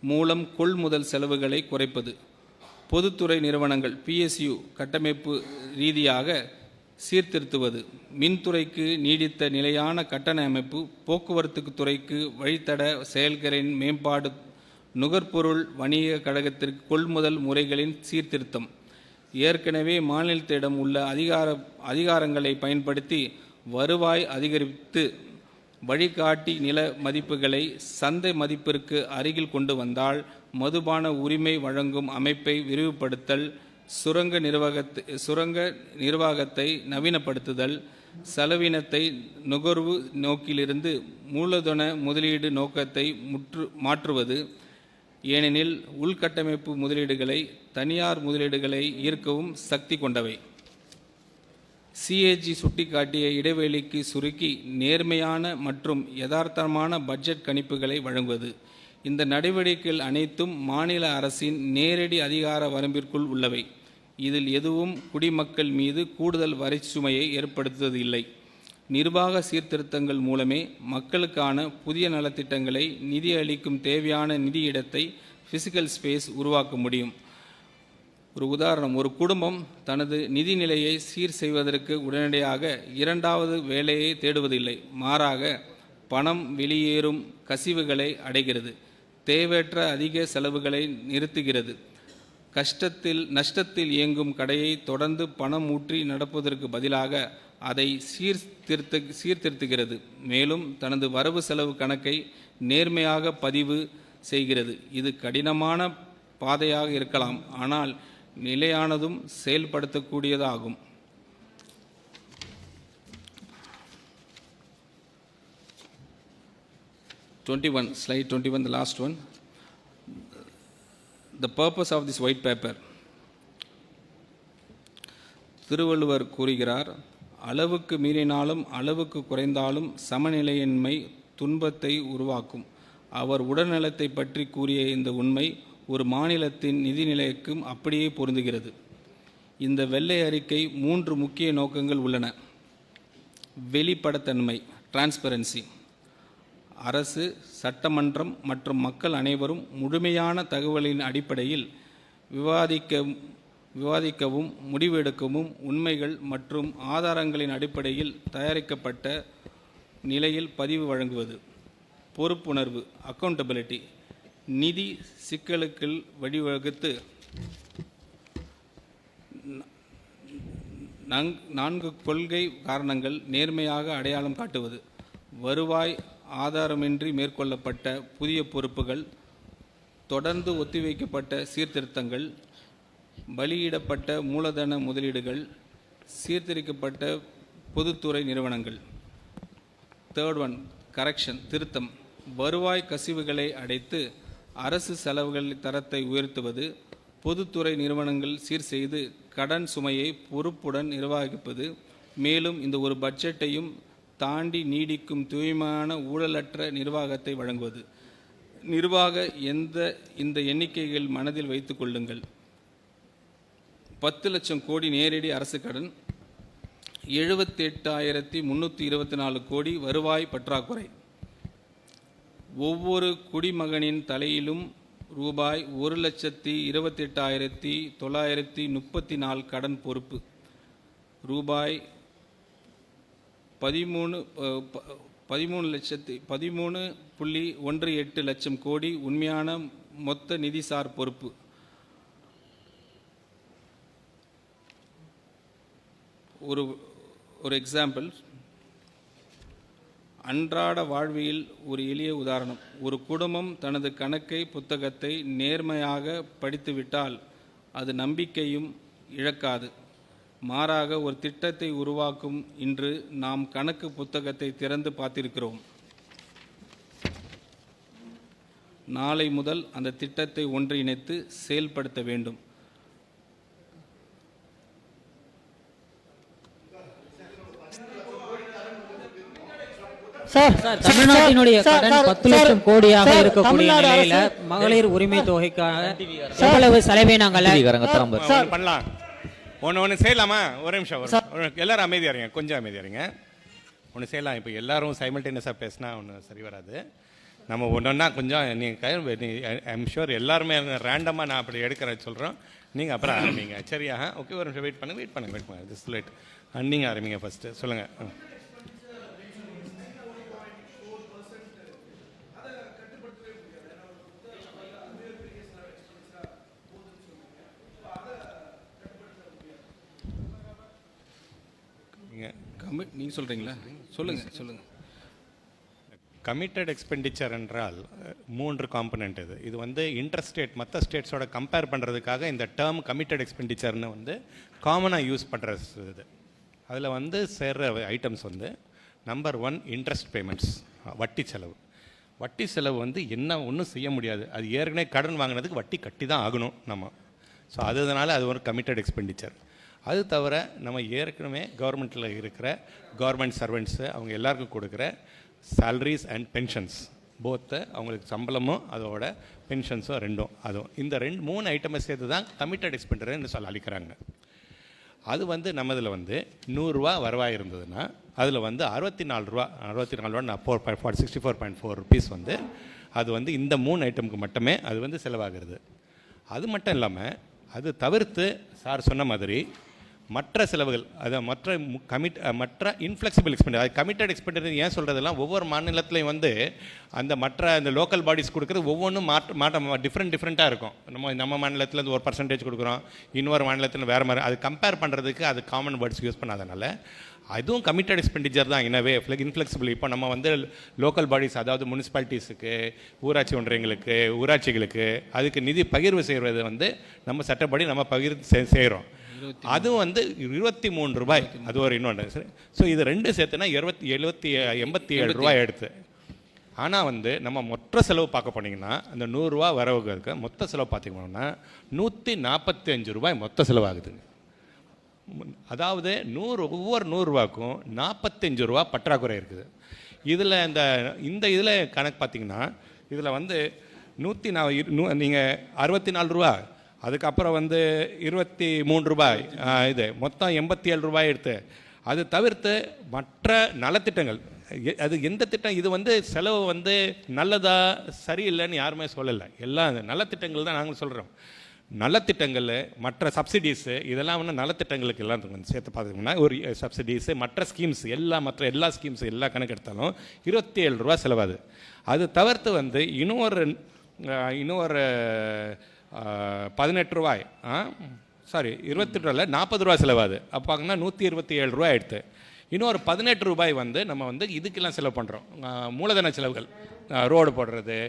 Speaker 2: மூலம் கொள்முதல் செலவுகளை குறைப்பது. பொதுத்துறை நிறுவனங்கள், PSU கட்டமைப்பு ரீதியாக சீர்திருத்துவது. மின்துறைக்கு நீடித்த நிலையான கட்டண அமைப்பு, போக்குவரத்து துறைக்கு வழித்தட செயல்களின் மேம்பாடு, நுகர்பொருள் வணிக கழகத்திற்கு கொள்முதல் முறைகளின் சீர்திருத்தம். ஏற்கனவே மாநிலத்திடம் உள்ள அதிகாரங்களை பயன்படுத்தி வருவாய் அதிகரித்து வழிகாட்டி நில மதிப்புகளை சந்தை மதிப்பிற்கு அருகில் கொண்டு வந்தால், மதுபான உரிமை வழங்கும் அமைப்பை விரிவுபடுத்தல், சுரங்க நிர்வாகத்தை நவீனப்படுத்துதல், செலவினத்தை நுகர்வு நோக்கிலிருந்து மூலதன முதலீடு நோக்கத்தை மாற்றுவது. ஏனெனில் உள்கட்டமைப்பு முதலீடுகளை தனியார் முதலீடுகளை ஈர்க்கவும் சக்தி கொண்டவை. CAG சுட்டிக்காட்டிய இடைவெளிக்கு சுருக்கி நேர்மையான மற்றும் யதார்த்தமான பட்ஜெட் கணிப்புகளை வழங்குவது. இந்த நடவடிக்கைகள் அனைத்தும் மாநில அரசின் நேரடி அதிகார வரம்பிற்குள் உள்ளவை. இதில் எதுவும் குடிமக்கள் மீது கூடுதல் வரிச்சுமையை ஏற்படுத்துவதில்லை. நிர்வாக சீர்திருத்தங்கள் மூலமே மக்களுக்கான புதிய நலத்திட்டங்களை நிதி அளிக்கும் தேவையான நிதி இடத்தை, ஃபிசிக்கல் ஸ்பேஸ் உருவாக்க முடியும். ஒரு உதாரணம், ஒரு குடும்பம் தனது நிதி நிலையை சீர் செய்வதற்கு உடனடியாக 2வது வேலையை தேடுவதில்லை. மாறாக பணம் வெளியேறும் கசிவுகளை அடைகிறது, தேவையற்ற அதிக செலவுகளை நிறுத்துகிறது. நஷ்டத்தில் இயங்கும் கடையை தொடர்ந்து பணம் ஊற்றி நடப்பதற்கு பதிலாக அதை சீர்திருத்துகிறது. மேலும் தனது வரவு செலவு கணக்கை நேர்மையாக பதிவு செய்கிறது. இது கடினமான பாதையாக இருக்கலாம், ஆனால் நிலையானதும் செயல்படுத்தக்கூடியதாகும். Slide 21, the last one. The purpose of this white paper. Thiruvalluvar கூறுகிறார், அளவுக்கு மீறினாலும் அளவுக்கு குறைந்தாலும் சமநிலையின்மை துன்பத்தை உருவாக்கும். அவர் உடல்நலத்தை பற்றி கூறிய இந்த உண்மை ஒரு மாநிலத்தின் நிதிநிலைக்கும் அப்படியே பொருந்துகிறது. இந்த வெள்ளை அறிக்கை 3 முக்கிய நோக்கங்கள் உள்ளன. வெளிப்படைத்தன்மை, டிரான்ஸ்பரன்சி. அரசு, சட்டமன்றம் மற்றும் மக்கள் அனைவரும் முழுமையான தகவலின் அடிப்படையில் விவாதிக்கவும் முடிவெடுக்கவும் உண்மைகள் மற்றும் ஆதாரங்களின் அடிப்படையில் தயாரிக்கப்பட்ட நிலையில் பதிவு வழங்குவது. பொறுப்புணர்வு, அக்கௌண்டபிலிட்டி. நிதி சிக்கலுக்கு வழிவகுத்து 4 கொள்கை காரணங்கள் நேர்மையாக அடையாளம் காட்டுவது. வருவாய் ஆதாரமின்றி மேற்கொள்ளப்பட்ட புதிய பொறுப்புகள், தொடர்ந்து ஒத்திவைக்கப்பட்ட சீர்திருத்தங்கள், பலியிடப்பட்ட மூலதன முதலீடுகள், சீர்திருத்தப்பட்ட பொதுத்துறை நிறுவனங்கள். 3rd கரெக்ஷன், திருத்தம். வருவாய் கசிவுகளை அடைத்து அரசு செலவுகள் தரத்தை உயர்த்துவது, பொதுத்துறை நிறுவனங்கள் சீர் செய்து கடன் சுமையை பொறுப்புடன் நிர்வகிப்பது. மேலும் இந்த ஒரு பட்ஜெட்டையும் தாண்டி நீடிக்கும் தூய்மையான ஊழலற்ற நிர்வாகத்தை வழங்குவது. இந்த எண்ணிக்கைகள் மனதில் வைத்துக் கொள்ளுங்கள். 10 லட்சம் கோடி நேரடி அரசு கடன், 78,324 கோடி வருவாய் பற்றாக்குறை. ஒவ்வொரு குடிமகனின் தலையிலும் ரூபாய் 1,28,934 கடன் பொறுப்பு. ரூபாய் 13.18 லட்சம் கோடி உண்மையான மொத்த நிதிசார் பொறுப்பு. ஒரு எக்ஸாம்பிள், அன்றாட வாழ்வியல் ஒரு எளிய உதாரணம். ஒரு குடும்பம் தனது கணக்கை புத்தகத்தை நேர்மையாக படித்துவிட்டால் அது நம்பிக்கையும் இழக்காது. மாறாக ஒரு திட்டத்தை உருவாக்கும் இன்று நாம் கணக்கு புத்தகத்தை திறந்து பார்த்திருக்கிறோம். நாளை முதல் அந்த திட்டத்தை ஒன்றிணைத்து செயல்படுத்த வேண்டும்.
Speaker 4: தமிழ்நாட்டினுடைய கடன் 10 லட்சம் கோடியாக இருக்கக்கூடிய நிலையில மகளிர் உரிமை தொகைக்காக எவ்வளவு செலவினங்களை
Speaker 3: பண்ணலாம்? ஒன்று செய்யலாமா? ஒரு நிமிஷம், எல்லாரும் அமைதியா இருங்க, கொஞ்சம் அமைதியா இருங்க. ஒன்று செய்யலாம். இப்போ எல்லாரும் சைமல்டேனியஸாக பேசினா ஒன்று சரி வராது. நம்ம ஒன்றா கொஞ்சம் நீங்கள் ஐம் ஷூர் எல்லாருமே ரேண்டமாக நான் அப்படி எடுக்கிறேன் சொல்கிறோம். நீங்கள் அப்புறம் ஆரம்பிங்க, சரியா? ஓகே, ஒரு நிமிஷம் வெயிட் பண்ணுங்க. This late. நீங்கள் ஆரம்பிங்க ஃபஸ்ட்டு, சொல்லுங்கள்.
Speaker 2: நீங்கள் சொல்கிறீங்களா? சொல்லுங்கள்.
Speaker 3: கமிட்டட் எக்ஸ்பெண்டிச்சர் என்றால் 3 காம்பனண்ட். இது வந்து இன்டர்ஸ்டேட் மற்ற ஸ்டேட்ஸோட கம்பேர் பண்ணுறதுக்காக இந்த டேர்ம் கமிட்டட் எக்ஸ்பெண்டிச்சர்னு வந்து காமனாக யூஸ் பண்ணுற இது. அதில் வந்து சேர்ற ஐட்டம்ஸ் வந்து நம்பர் 1 இன்ட்ரெஸ்ட் பேமெண்ட்ஸ், வட்டி செலவு. வட்டி செலவு வந்து என்ன ஒன்றும் செய்ய முடியாது, அது ஏற்கனவே கடன் வாங்கினதுக்கு வட்டி கட்டி தான் ஆகணும் நம்ம. ஸோ அதனால அது ஒரு கமிட்டட் எக்ஸ்பெண்டிச்சர். அது தவிர நம்ம ஏற்கனவே கவர்மெண்ட்டில் இருக்கிற கவர்மெண்ட் சர்வெண்ட்ஸு அவங்க எல்லாருக்கும் கொடுக்குற சேலரிஸ் அண்ட் பென்ஷன்ஸ், போத்து அவங்களுக்கு சம்பளமும் அதோட பென்ஷன்ஸும் ரெண்டும், அதுவும் இந்த 3 ஐட்டமை சேர்த்து தான் கமிட்டட் எக்ஸ்பெண்டிச்சர்னு அளிக்கிறாங்க. அது வந்து நம்மதில் வந்து 100 ரூபா வருவாய் இருந்ததுன்னா அதில் வந்து 64 ரூபா 64.4 ருபீஸ் வந்து அது வந்து இந்த 3 ஐட்டமுக்கு மட்டுமே அது வந்து செலவாகிறது. அது மட்டும் இல்லாமல் அது தவிர்த்து சார் சொன்ன மாதிரி மற்ற செலவுகள், அதை மற்ற இன்ஃப்ளெக்சிபிள் எக்ஸ்பெண்டிச்சர், அது கமிட்டட் எக்ஸ்பெண்டிச்சர் ஏன் சொல்கிறதெல்லாம் ஒவ்வொரு மாநிலத்துலையும் வந்து அந்த லோக்கல் பாடிஸ் கொடுக்குறது ஒவ்வொன்றும் டிஃப்ரெண்ட்டாக இருக்கும். நம்ம மாநிலத்தில் ஒரு பர்சன்டேஜ் கொடுக்குறோம், இன்னொரு மாநிலத்தில் வேறு மாதிரி. அது கம்பேர் பண்ணுறதுக்கு அது காமன் வேர்ட்ஸ் யூஸ் பண்ணாதனால அதுவும் கமிட்டட் எக்ஸ்பெண்டிச்சர் தான் இனவே இன்ஃப்ளெக்சிபிள். இப்போ நம்ம வந்து லோக்கல் பாடிஸ், அதாவது முனிசிபாலிட்டிஸுக்கு, ஊராட்சி ஒன்றியங்களுக்கு, ஊராட்சிகளுக்கு அதுக்கு நிதி பகிர்வு செய்கிறது வந்து நம்ம சட்டப்படி நம்ம பகிர்வு செய்கிறோம். அதுவும் வந்து 23 ரூபாய், அது ஒரு இன்னொன்று. சரி, ஸோ இது 2 சேர்த்துனா 87 ரூபாய் எடுத்து. ஆனால் வந்து நம்ம மொத்த செலவு பார்க்க போனீங்கன்னா அந்த 100 ரூபா வரவுகளுக்கு மொத்த செலவு பார்த்திங்கன்னா 145 ரூபாய் மொத்த செலவாகுதுங்க. அதாவது ஒவ்வொரு 100 ரூபாய்க்கும் 45 ரூபா பற்றாக்குறை இருக்குது. இதில் இந்த இதில் கணக்கு பார்த்திங்கன்னா இதில் வந்து நீங்கள் 64 ரூபா, அதுக்கப்புறம் வந்து 23 ரூபாய், இது மொத்தம் 87 ரூபாய் எடுத்து, அது தவிர்த்து மற்ற நலத்திட்டங்கள், அது எந்த திட்டம், இது வந்து செலவு வந்து நல்லதா சரியில்லைன்னு யாருமே சொல்லலை. எல்லாம் நலத்திட்டங்கள் தான் நாங்கள் சொல்கிறோம். நலத்திட்டங்கள், மற்ற சப்சிடிஸு, இதெல்லாம் வந்து நலத்திட்டங்களுக்கு எல்லாம் சேர்த்து பார்த்துக்கிட்டோம்னா ஒரு சப்சிடிஸு, மற்ற ஸ்கீம்ஸ் எல்லாம், மற்ற எல்லா ஸ்கீம்ஸ் எல்லாம் கணக்கு எடுத்தாலும் 27 ரூபா செலவாது. அது தவிர்த்து வந்து இன்னொரு 18 ரூபாய், 28 ரூபாயில் 40 ரூபா செலவாது. அப்போ பார்க்கணும்னா 127 ரூபாய் எடுத்து, இன்னொரு 18 ரூபாய் வந்து நம்ம வந்து இதுக்கெல்லாம் செலவு பண்ணுறோம். மூலதன செலவுகள், ரோடு போடுறது,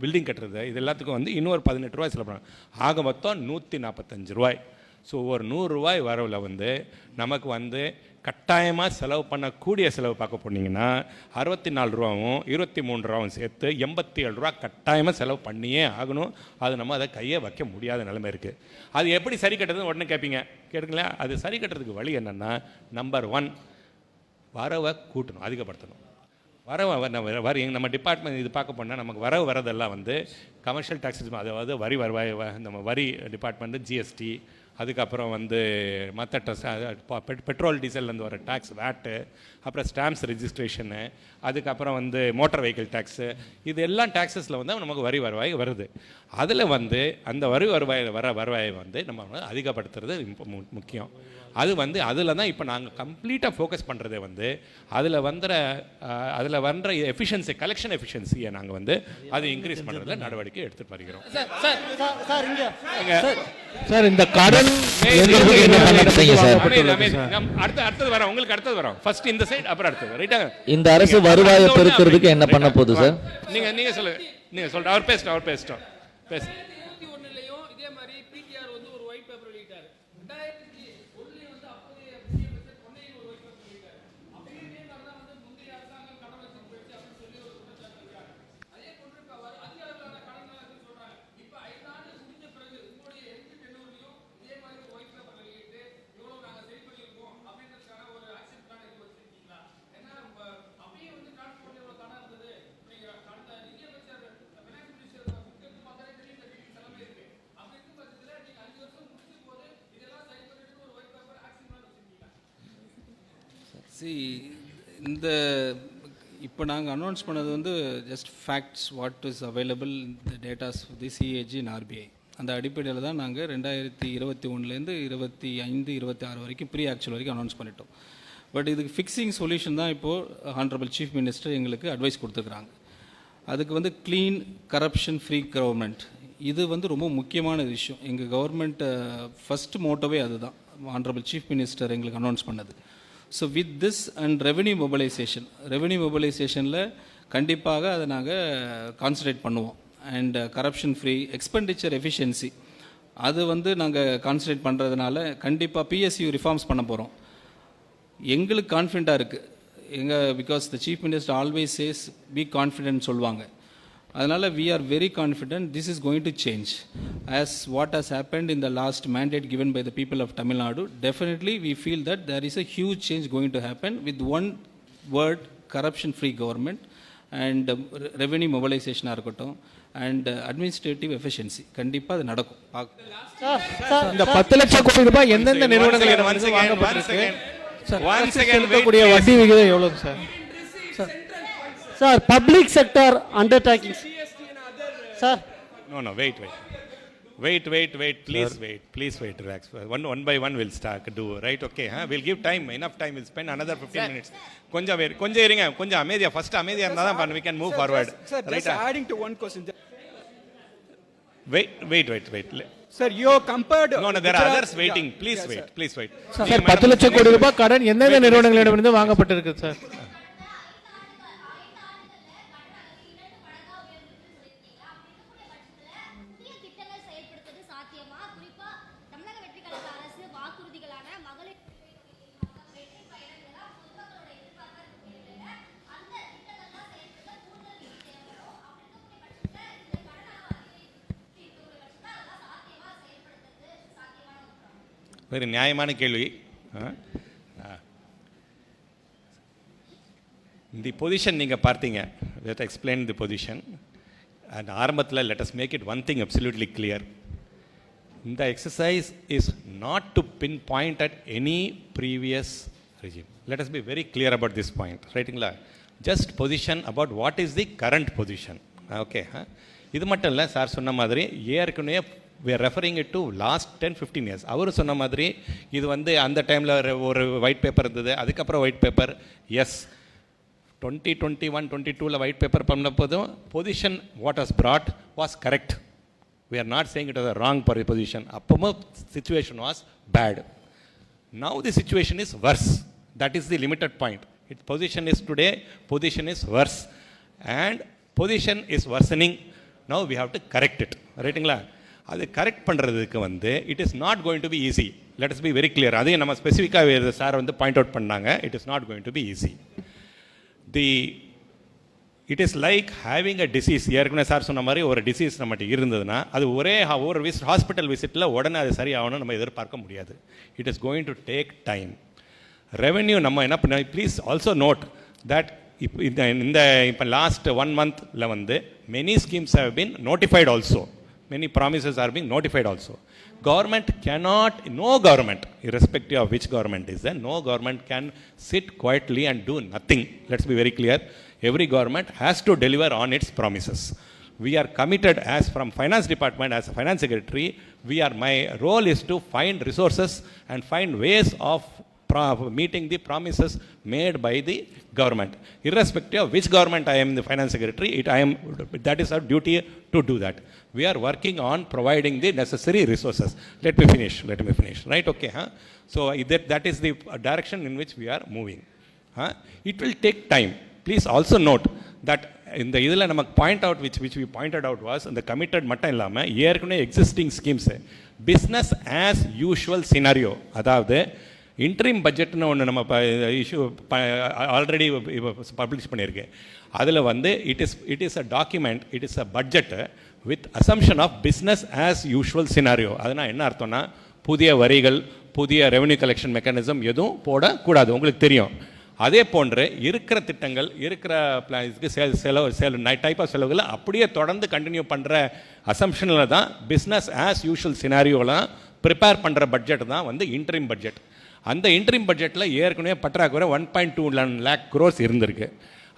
Speaker 3: பில்டிங் கட்டுறது, இது எல்லாத்துக்கும் வந்து இன்னொரு 18 ரூபாய் செலவு பண்ணுறோம். ஆக மொத்தம் 145 ரூபாய். ஸோ ஒரு 100 ரூபாய் வரவில் வந்து நமக்கு வந்து கட்டாயமாக செலவு பண்ணக்கூடிய செலவு பார்க்க போனீங்கன்னா 64 ரூபாவும் 23 ரூபாவும் சேர்த்து 87 ரூபா கட்டாயமாக செலவு பண்ணியே ஆகணும். அது நம்ம அதை கையை வைக்க முடியாத நிலைமை இருக்குது. அது எப்படி சரி கட்டுறதுன்னு உடனே கேட்பீங்க. கேட்குங்களா? அது சரி கட்டுறதுக்கு வழி என்னென்னா, நம்பர் 1, வரவை கூட்டணும், அதிகப்படுத்தணும். வரி நம்ம டிபார்ட்மெண்ட் இது பார்க்க போனால் நமக்கு வரவு வரதெல்லாம் வந்து கமர்ஷியல் டாக்ஸஸ், அதாவது வரி வருவாய், நம்ம வரி டிபார்ட்மெண்ட்டு, ஜிஎஸ்டி, அதுக்கப்புறம் வந்து மற்ற பெட்ரோல் டீசல்லேருந்து வர டேக்ஸ், வேட்டு, அப்புறம் ஸ்டாம்ப்ஸ் ரெஜிஸ்ட்ரேஷனு, அதுக்கப்புறம் வந்து மோட்டார் வெஹிக்கிள் டேக்ஸு, இது எல்லாம் டேக்ஸஸில் வந்து நமக்கு வரி வருவாய் வருது. அதில் வந்து அந்த வரி வருவாயை வந்து நம்ம அதிகப்படுத்துறது முக்கியம். அது வந்து அதில் தான் இப்போ நாங்கள் கம்ப்ளீட்டாக ஃபோக்கஸ் பண்ணுறதே வந்து அதில் வந்த எஃபிஷியன்சி, கலெக்ஷன் எஃபிஷியன்சியை நாங்கள் வந்து அது இன்க்ரீஸ் பண்ணுறதுல நடவடிக்கை எடுத்துகிட்டு வருகிறோம்.
Speaker 5: சார் இந்த கடன்
Speaker 3: அடுத்தது வரோம், உங்களுக்கு அடுத்தது வரோம். ஃபர்ஸ்ட் இந்த சைடு, அப்புறம் அடுத்தது, ரைட்டா?
Speaker 5: இந்த அரசு வருவாயை பெருக்கிறதுக்கு என்ன பண்ண போகுது சார்?
Speaker 3: நீங்க சொல்லுங்க, நீங்க சொல்லுங்க. அவர் பேசிட்டோம்.
Speaker 2: இந்த இப்போ நாங்கள் அனௌன்ஸ் பண்ணது வந்து just facts, what is available, இந்த datas the CAG and RBI. அந்த அடிப்படையில் தான் நாங்கள் 2021லேருந்து 25, 26 வரைக்கும் ப்ரீ ஆக்சுவல் வரைக்கும் அனௌன்ஸ் பண்ணிட்டோம். பட் இதுக்கு ஃபிக்ஸிங் சொல்யூஷன் தான் இப்போது ஹானரபிள் சீஃப் மினிஸ்டர் எங்களுக்கு அட்வைஸ் கொடுத்துருக்குறாங்க. அதுக்கு வந்து க்ளீன், கரப்ஷன் ஃப்ரீ கவர்மெண்ட், இது வந்து ரொம்ப முக்கியமான விஷயம். எங்கள் கவர்மெண்ட் ஃபஸ்ட்டு மோட்டோவே அதுதான், ஹானரபிள் சீஃப் மினிஸ்டர் எங்களுக்கு அனௌன்ஸ் பண்ணது. So with this and revenue மொபைலைசேஷனில் கண்டிப்பாக அதை நாங்கள் கான்சன்ட்ரேட் பண்ணுவோம். And corruption free, expenditure efficiency, அது வந்து நாங்கள் கான்சன்ட்ரேட் பண்ணுறதுனால கண்டிப்பாக பிஎஸ்யூ ரிஃபார்ம்ஸ் பண்ண போகிறோம். எங்களுக்கு கான்ஃபிடண்ட்டாக இருக்குது because the chief minister always says be confident சொல்லுவாங்க. அதனால் we are very confident this is going to change. As what has happened in the last mandate given by the people of Tamil Nadu, definitely we feel that there is a huge change going to happen with one word, corruption free government and revenue mobilization இருக்கட்டும் and administrative efficiency. கண்டிப்பாக அது நடக்கும்.
Speaker 5: இந்த 10 லட்சம் கோடி ரூபாய் எந்தெந்த நிறுவனங்கள் வாங்கப்பட்டிருக்கு? செலுத்தக்கூடிய வட்டி விகிதம் எவ்வளவு sir?
Speaker 6: Sir, public sector undertakings. Sir.
Speaker 3: No, wait. Please wait, relax. One by one we'll start, right? Okay, we'll give time, enough time, we'll spend another 15 minutes. கொஞ்சம் இருங்க, கொஞ்சம் அமைதியா, first அமைதியா இருந்தா தான் we can move forward.
Speaker 7: Sir, just adding to one question.
Speaker 3: Wait.
Speaker 7: Sir, you compared.
Speaker 3: No, there are others waiting. Please wait.
Speaker 5: Sir 10 லட்சம் கோடி ரூபாய் கடன் எந்தெந்த நிறுவனங்களிடமிருந்து வாங்கப்பட்டிருக்கு சார்?
Speaker 3: வெரி நியாயமான கேள்வி. இந்த பொசிஷன் நீங்கள் பார்த்தீங்க, let us explain the position. And ஆரம்பத்தில் let us make it one thing absolutely clear. இந்த exercise is not to pinpoint at any previous regime. Let us be very clear about this point. ரைட்டுங்களா? Just position about what is the current position. Okay. இது மட்டும் இல்லை, sir சொன்ன மாதிரி ஏற்கனவே we are referring it to last 10-15 years. அவர் சொன்ன மாதிரி இது வந்து அந்த டைமில் ஒரு ஒயிட் பேப்பர் இருந்தது, அதுக்கப்புறம் white paper. Yes, 2021-22 white paper பண்ண போதும் position what was brought was correct. We are not saying it was a wrong position. அப்பவும் situation was bad. Now the situation is worse. That is the limited point. Its position is today, position is worse. And position is worsening. Now we have to correct it. ரைட்டுங்களா? அது correct பண்ணுறதுக்கு வந்து it is not going to be easy. Let is be very clear. அதையும் நம்ம ஸ்பெசிஃபிக்காக sir வந்து point out பண்ணாங்க. It is not going to be easy. It is like having a disease. ஏற்கனவே சார் சொன்ன மாதிரி ஒரு டிசீஸ் நம்மகிட்ட இருந்ததுன்னா அது ஒரு ஹாஸ்பிட்டல் விசிட்டில் உடனே அது சரியாகணும்னு நம்ம எதிர்பார்க்க முடியாது. It is going to take time. Revenue நம்ம என்ன பண்ண, ப்ளீஸ் ஆல்சோ நோட் தட் இப்போ லாஸ்ட் 1 monthல வந்து many schemes have been notified also. Many promises are being notified also. Government cannot, no government, irrespective of which government is there, no government can sit quietly and do nothing. Let's be very clear. Every government has to deliver on its promises. We are committed as from finance department, as a finance secretary, my role is to find resources and find ways of meeting the promises made by the government. Irrespective of which government I am the finance secretary, that is our duty to do that. We are working on providing the necessary resources. Let me finish. Right? Okay. So that is the direction in which we are moving. It will take time. Please also note that in the இதில் நமக்கு point out which we pointed out was இந்த committed மட்டும் இல்லாமல் ஏற்கனவே existing schemes business as usual scenario, அதாவது interim பட்ஜெட்னு ஒன்று நம்ம இஷ்யூ ஆல்ரெடி பப்ளிஷ் பண்ணியிருக்கு. அதில் வந்து it is a document, it is a budget with assumption of business as usual scenario. அதனால் என்ன அர்த்தம்னா புதிய வரிகள், புதிய ரெவென்யூ கலெக்ஷன் மெக்கானிசம் எதுவும் போடக்கூடாது. உங்களுக்கு தெரியும். அதே போன்று இருக்கிற திட்டங்கள், இருக்கிற பிளான்ஸ்க்கு செலவு டைப் ஆஃப் செலவுகளை அப்படியே தொடர்ந்து கண்டினியூ பண்ணுற அசம்ஷனில் தான் பிஸ்னஸ் ஆஸ் யூஷுவல் சினாரியோலாம் ப்ரிப்பேர் பண்ணுற பட்ஜெட் தான் வந்து இன்ட்ரீம் பட்ஜெட். அந்த இன்ட்ரீம் பட்ஜெட்டில் ஏற்கனவே பற்றாக்குறை 1.2 lakh crores இருந்திருக்கு.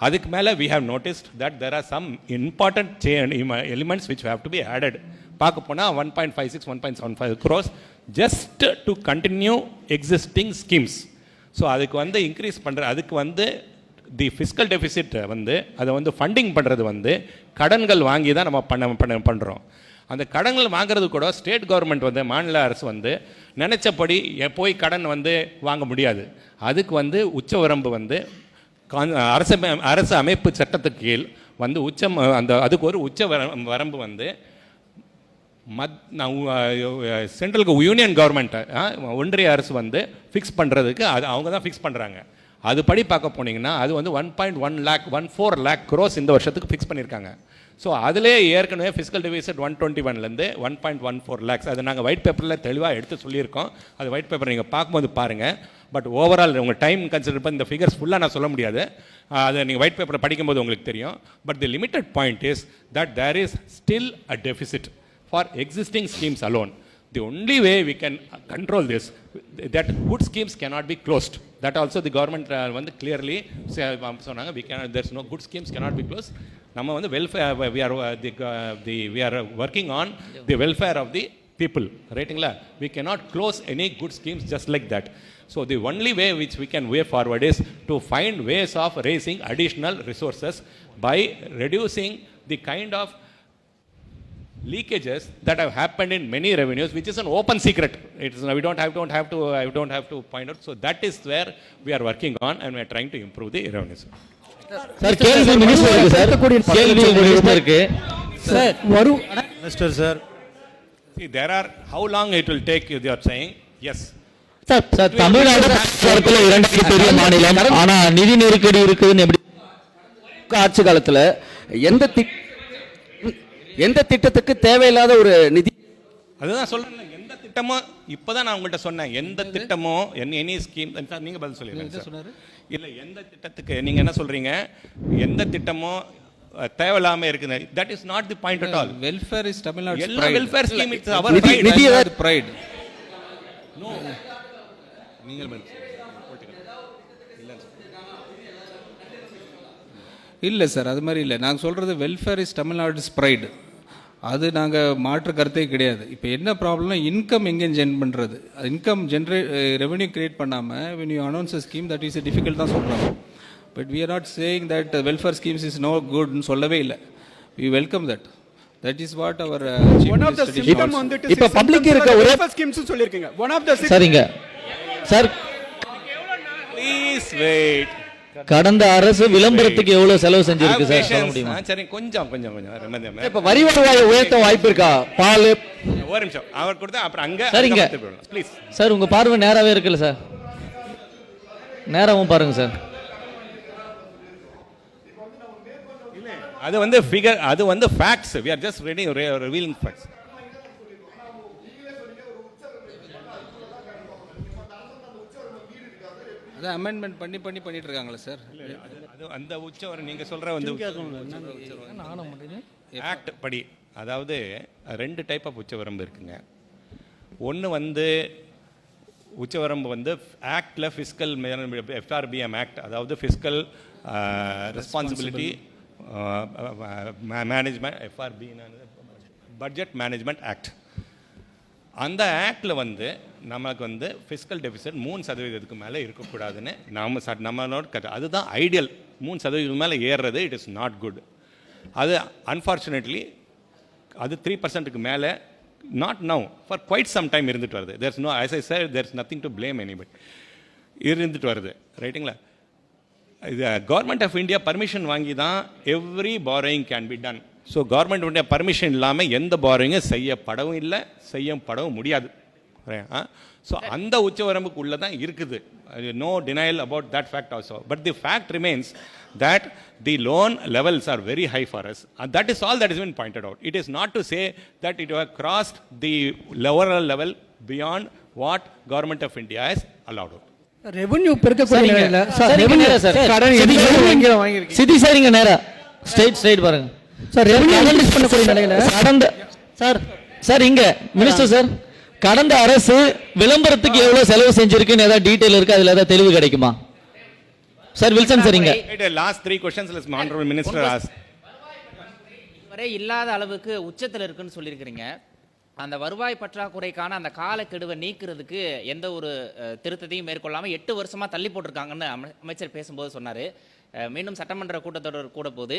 Speaker 3: அதுக்கு மேலே we have noticed that there are some important elements which have to be added. பார்க்க போனால் 1.56, 1.75 crores just to continue existing schemes. So அதுக்கு வந்து இன்க்ரீஸ் பண்ணுற, அதுக்கு வந்து தி ஃபிஸ்கல் டெஃபிசிட் வந்து அதை வந்து ஃபண்டிங் பண்ணுறது வந்து கடன்கள் வாங்கி தான் நம்ம பண்ணுறோம். அந்த கடன்கள் வாங்குறது கூட ஸ்டேட் கவர்மெண்ட் வந்து, மாநில அரசு வந்து நினச்சபடி போய் கடன் வந்து வாங்க முடியாது. அதுக்கு வந்து உச்சவரம்பு வந்து அரசு அமைப்பு சட்டத்துக்கு கீழ் வந்து அதுக்கு ஒரு உச்ச வரம்பு வந்து சென்ட்ரல் யூனியன் கவர்மெண்ட்டை ஒன்றிய அரசு வந்து ஃபிக்ஸ் பண்ணுறதுக்கு அவங்க தான் ஃபிக்ஸ் பண்ணுறாங்க. அதுபடி பார்க்க போனீங்கன்னா அது வந்து 1.14 lakh crores இந்த வருஷத்துக்கு ஃபிக்ஸ் பண்ணியிருக்காங்க. ஸோ அதிலே ஏற்கனவே ஃபிஸ்கல் டெஃபிசிட் 121லேருந்து 1.14 lakhs அது நாங்கள் ஒயிட் பேப்பரில் தெளிவாக எடுத்து சொல்லியிருக்கோம். அது ஒயிட் பேப்பர் நீங்கள் பார்க்கும்போது பாருங்கள். பட் ஓவரால் உங்கள் டைம் கன்சிடர் பண்ணி இந்த ஃபிகர்ஸ் ஃபுல்லாக நான் சொல்ல முடியாது. அதை நீங்கள் ஒயிட் பேப்பரை படிக்கும்போது உங்களுக்கு தெரியும். But the limited point is that there is still a deficit for existing schemes alone. The only way we can control this, that good schemes cannot be closed. That also the government வந்து clearly சொன்னாங்க, there's no good schemes cannot be closed. நம்ம வந்து welfare, we are working on the welfare of the people. ரைட்டுங்களா? We cannot close any good schemes just like that. So the only way which we can way forward is to find ways of raising additional resources by reducing the kind of leakages that have happened in many revenues, which is an open secret. It is, I don't have to point out. So that is where we are working on, and we are trying to improve the revenues.
Speaker 8: Sir கேள்வி மினிஸ்டருக்கு sir, கேள்வி மினிஸ்டருக்கு
Speaker 6: sir வரும்
Speaker 8: minister sir.
Speaker 3: See, there are, how long it will take, you are saying? Yes.
Speaker 8: Sir Tamil Nadu பொறுத்தவரை இரண்டாவது பெரிய மாநிலம், ஆனா நிதி நெருக்கடி இருக்குதுன்னு எப்படி ஆட்சி காலத்துல எந்த திட்டத்துக்கு தேவையில்லாத ஒரு நிதி,
Speaker 3: அதுதான் சொல்றேன். எந்த திட்டமோ இப்போதான் நான் உங்கள்கிட்ட சொன்னேன். எந்த திட்டமோ எனி ஸ்கீம், நீங்க பதில் சொல்லிடுங்க சார். இல்லை, எந்த திட்டத்துக்கு நீங்கள் என்ன சொல்றீங்க? எந்த திட்டமோ தேவையில்லாமல் இருக்குது. That is not the point at all.
Speaker 2: Welfare is Tamil Nadu
Speaker 3: எல்லா welfare scheme it's our
Speaker 2: pride. இல்லை சார், அது மாதிரி இல்லை. நாங்கள் சொல்கிறது வெல்ஃபேர் இஸ் தமிழ்நாடு ப்ரைடு. அது நாங்கள் மாற்று கருத்தே கிடையாது. இப்போ என்ன ப்ராப்ளம்னா இன்கம் எங்கே ஜென் பண்ணுறது, இன்கம் ரெவென்யூ கிரியேட் பண்ணாமல் when you announce a scheme that is difficult தான் சொல்கிறாங்க. But we are not saying that welfare schemes is no good ன்னு சொல்லவே இல்லை. we welcome that. That is what our
Speaker 7: one of the system வந்துட்டு
Speaker 8: இப்ப public இருக்க ஒரே
Speaker 7: schemes சொல்லிருக்கீங்க. one of the
Speaker 8: சரிங்க சார்,
Speaker 3: ப்ளீஸ் வெயிட்.
Speaker 8: கடந்த அரசு விளம்பரத்துக்கு எவ்வளவு செலவு செஞ்சிருக்கு சார் சொல்ல முடியுமா?
Speaker 3: சரி, கொஞ்சம்
Speaker 8: இப்ப வரி வருவாயை உயர்த்த வாய்ப்பு இருக்கா? பால்
Speaker 3: ஒரு நிமிஷம் அவர் கொடுத்தா அப்புறம் அங்க
Speaker 8: சரிங்க
Speaker 3: ப்ளீஸ்
Speaker 8: சார், உங்க பார்வை நேராவே இருக்குல்ல சார், நேராவும் பாருங்க சார்.
Speaker 3: அது வந்து ஃபிகர், அது வந்து facts. we are just revealing facts.
Speaker 2: அதான் அமெண்ட்மெண்ட் பண்ணிட்டு இருக்காங்களே சார்.
Speaker 3: அது அந்த உச்சவரம் நீங்க சொல்ற வந்து ஆக்ட் படி, அதாவது 2 டைப் ஆஃப் உச்சவரம்பு இருக்குங்க. ஒன்று வந்து உச்சவரம்பு வந்து ஆக்டில் ஃபிஸ்கல் எஃப்ஆர்பிஎம் ஆக்ட், அதாவது fiscal responsibility management, FRP budget management act. அந்த ஆக்டில் வந்து நமக்கு வந்து ஃபிஸ்கல் டெபிசிட் 3% மேலே இருக்கக்கூடாதுன்னு நம்மளோட கட்டு. அதுதான் ஐடியல். 3% மேலே ஏறுறது இட் இஸ் நாட் குட். அது அன்ஃபார்ச்சுனேட்லி அது 3%க்கு மேலே not now for quite some time இருந்துட்டு வருது. There's no, as I said, there's nothing to blame anybody. இருந்துட்டு வருது, ரைட்டுங்களா? இது கவர்மெண்ட் ஆஃப் இந்தியா பர்மிஷன் வாங்கி தான் every borrowing can be done. So government permission இல்லாமல் எந்த பாரோயிங்கும் செய்யப்படவும் இல்லை, செய்யப்படவும் முடியாது. ஸோ அந்த உச்சவரம்புக்குள்ளே தான் இருக்குது. No denial about that fact also. But the fact remains that the loan levels are very high for us, and that is all that has been pointed out. It is not to say that it has crossed the lower level beyond what government of India has allowed.
Speaker 6: Revenue பெருக்கக்கூடிய நிலையில sir
Speaker 8: revenue sir கடன் எங்க வாங்கிருக்கீங்க? City சரிங்க, நேரா straight பாருங்க
Speaker 6: sir. Revenue analyse பண்ணக்கூடிய நிலையில
Speaker 8: கடந்த சார் இங்க மினிஸ்டர் சார், கடந்த அரசு விளம்பரத்துக்கு எவ்வளவு செலவு செஞ்சிருக்குன்னு ஏதாவது டீடைல் இருக்கு? அதுல ஏதாவது தெளிவு கிடைக்குமா சார்? வில்சன் சார் இங்க
Speaker 3: last 3 questions let's honorable minister ask.
Speaker 9: வரை இல்லாத அளவுக்கு உச்சத்தில் இருக்குன்னு சொல்லியிருக்கிறீங்க. அந்த வருவாய் பற்றாக்குறைக்கான அந்த காலக்கெடுவை நீக்கிறதுக்கு எந்த ஒரு திருத்தத்தையும் மேற்கொள்ளாமல் 8 வருஷமா தள்ளி போட்டிருக்காங்கன்னு அமைச்சர் பேசும்போது சொன்னார். மீண்டும் சட்டமன்ற கூட்டத்தொடர் கூட போது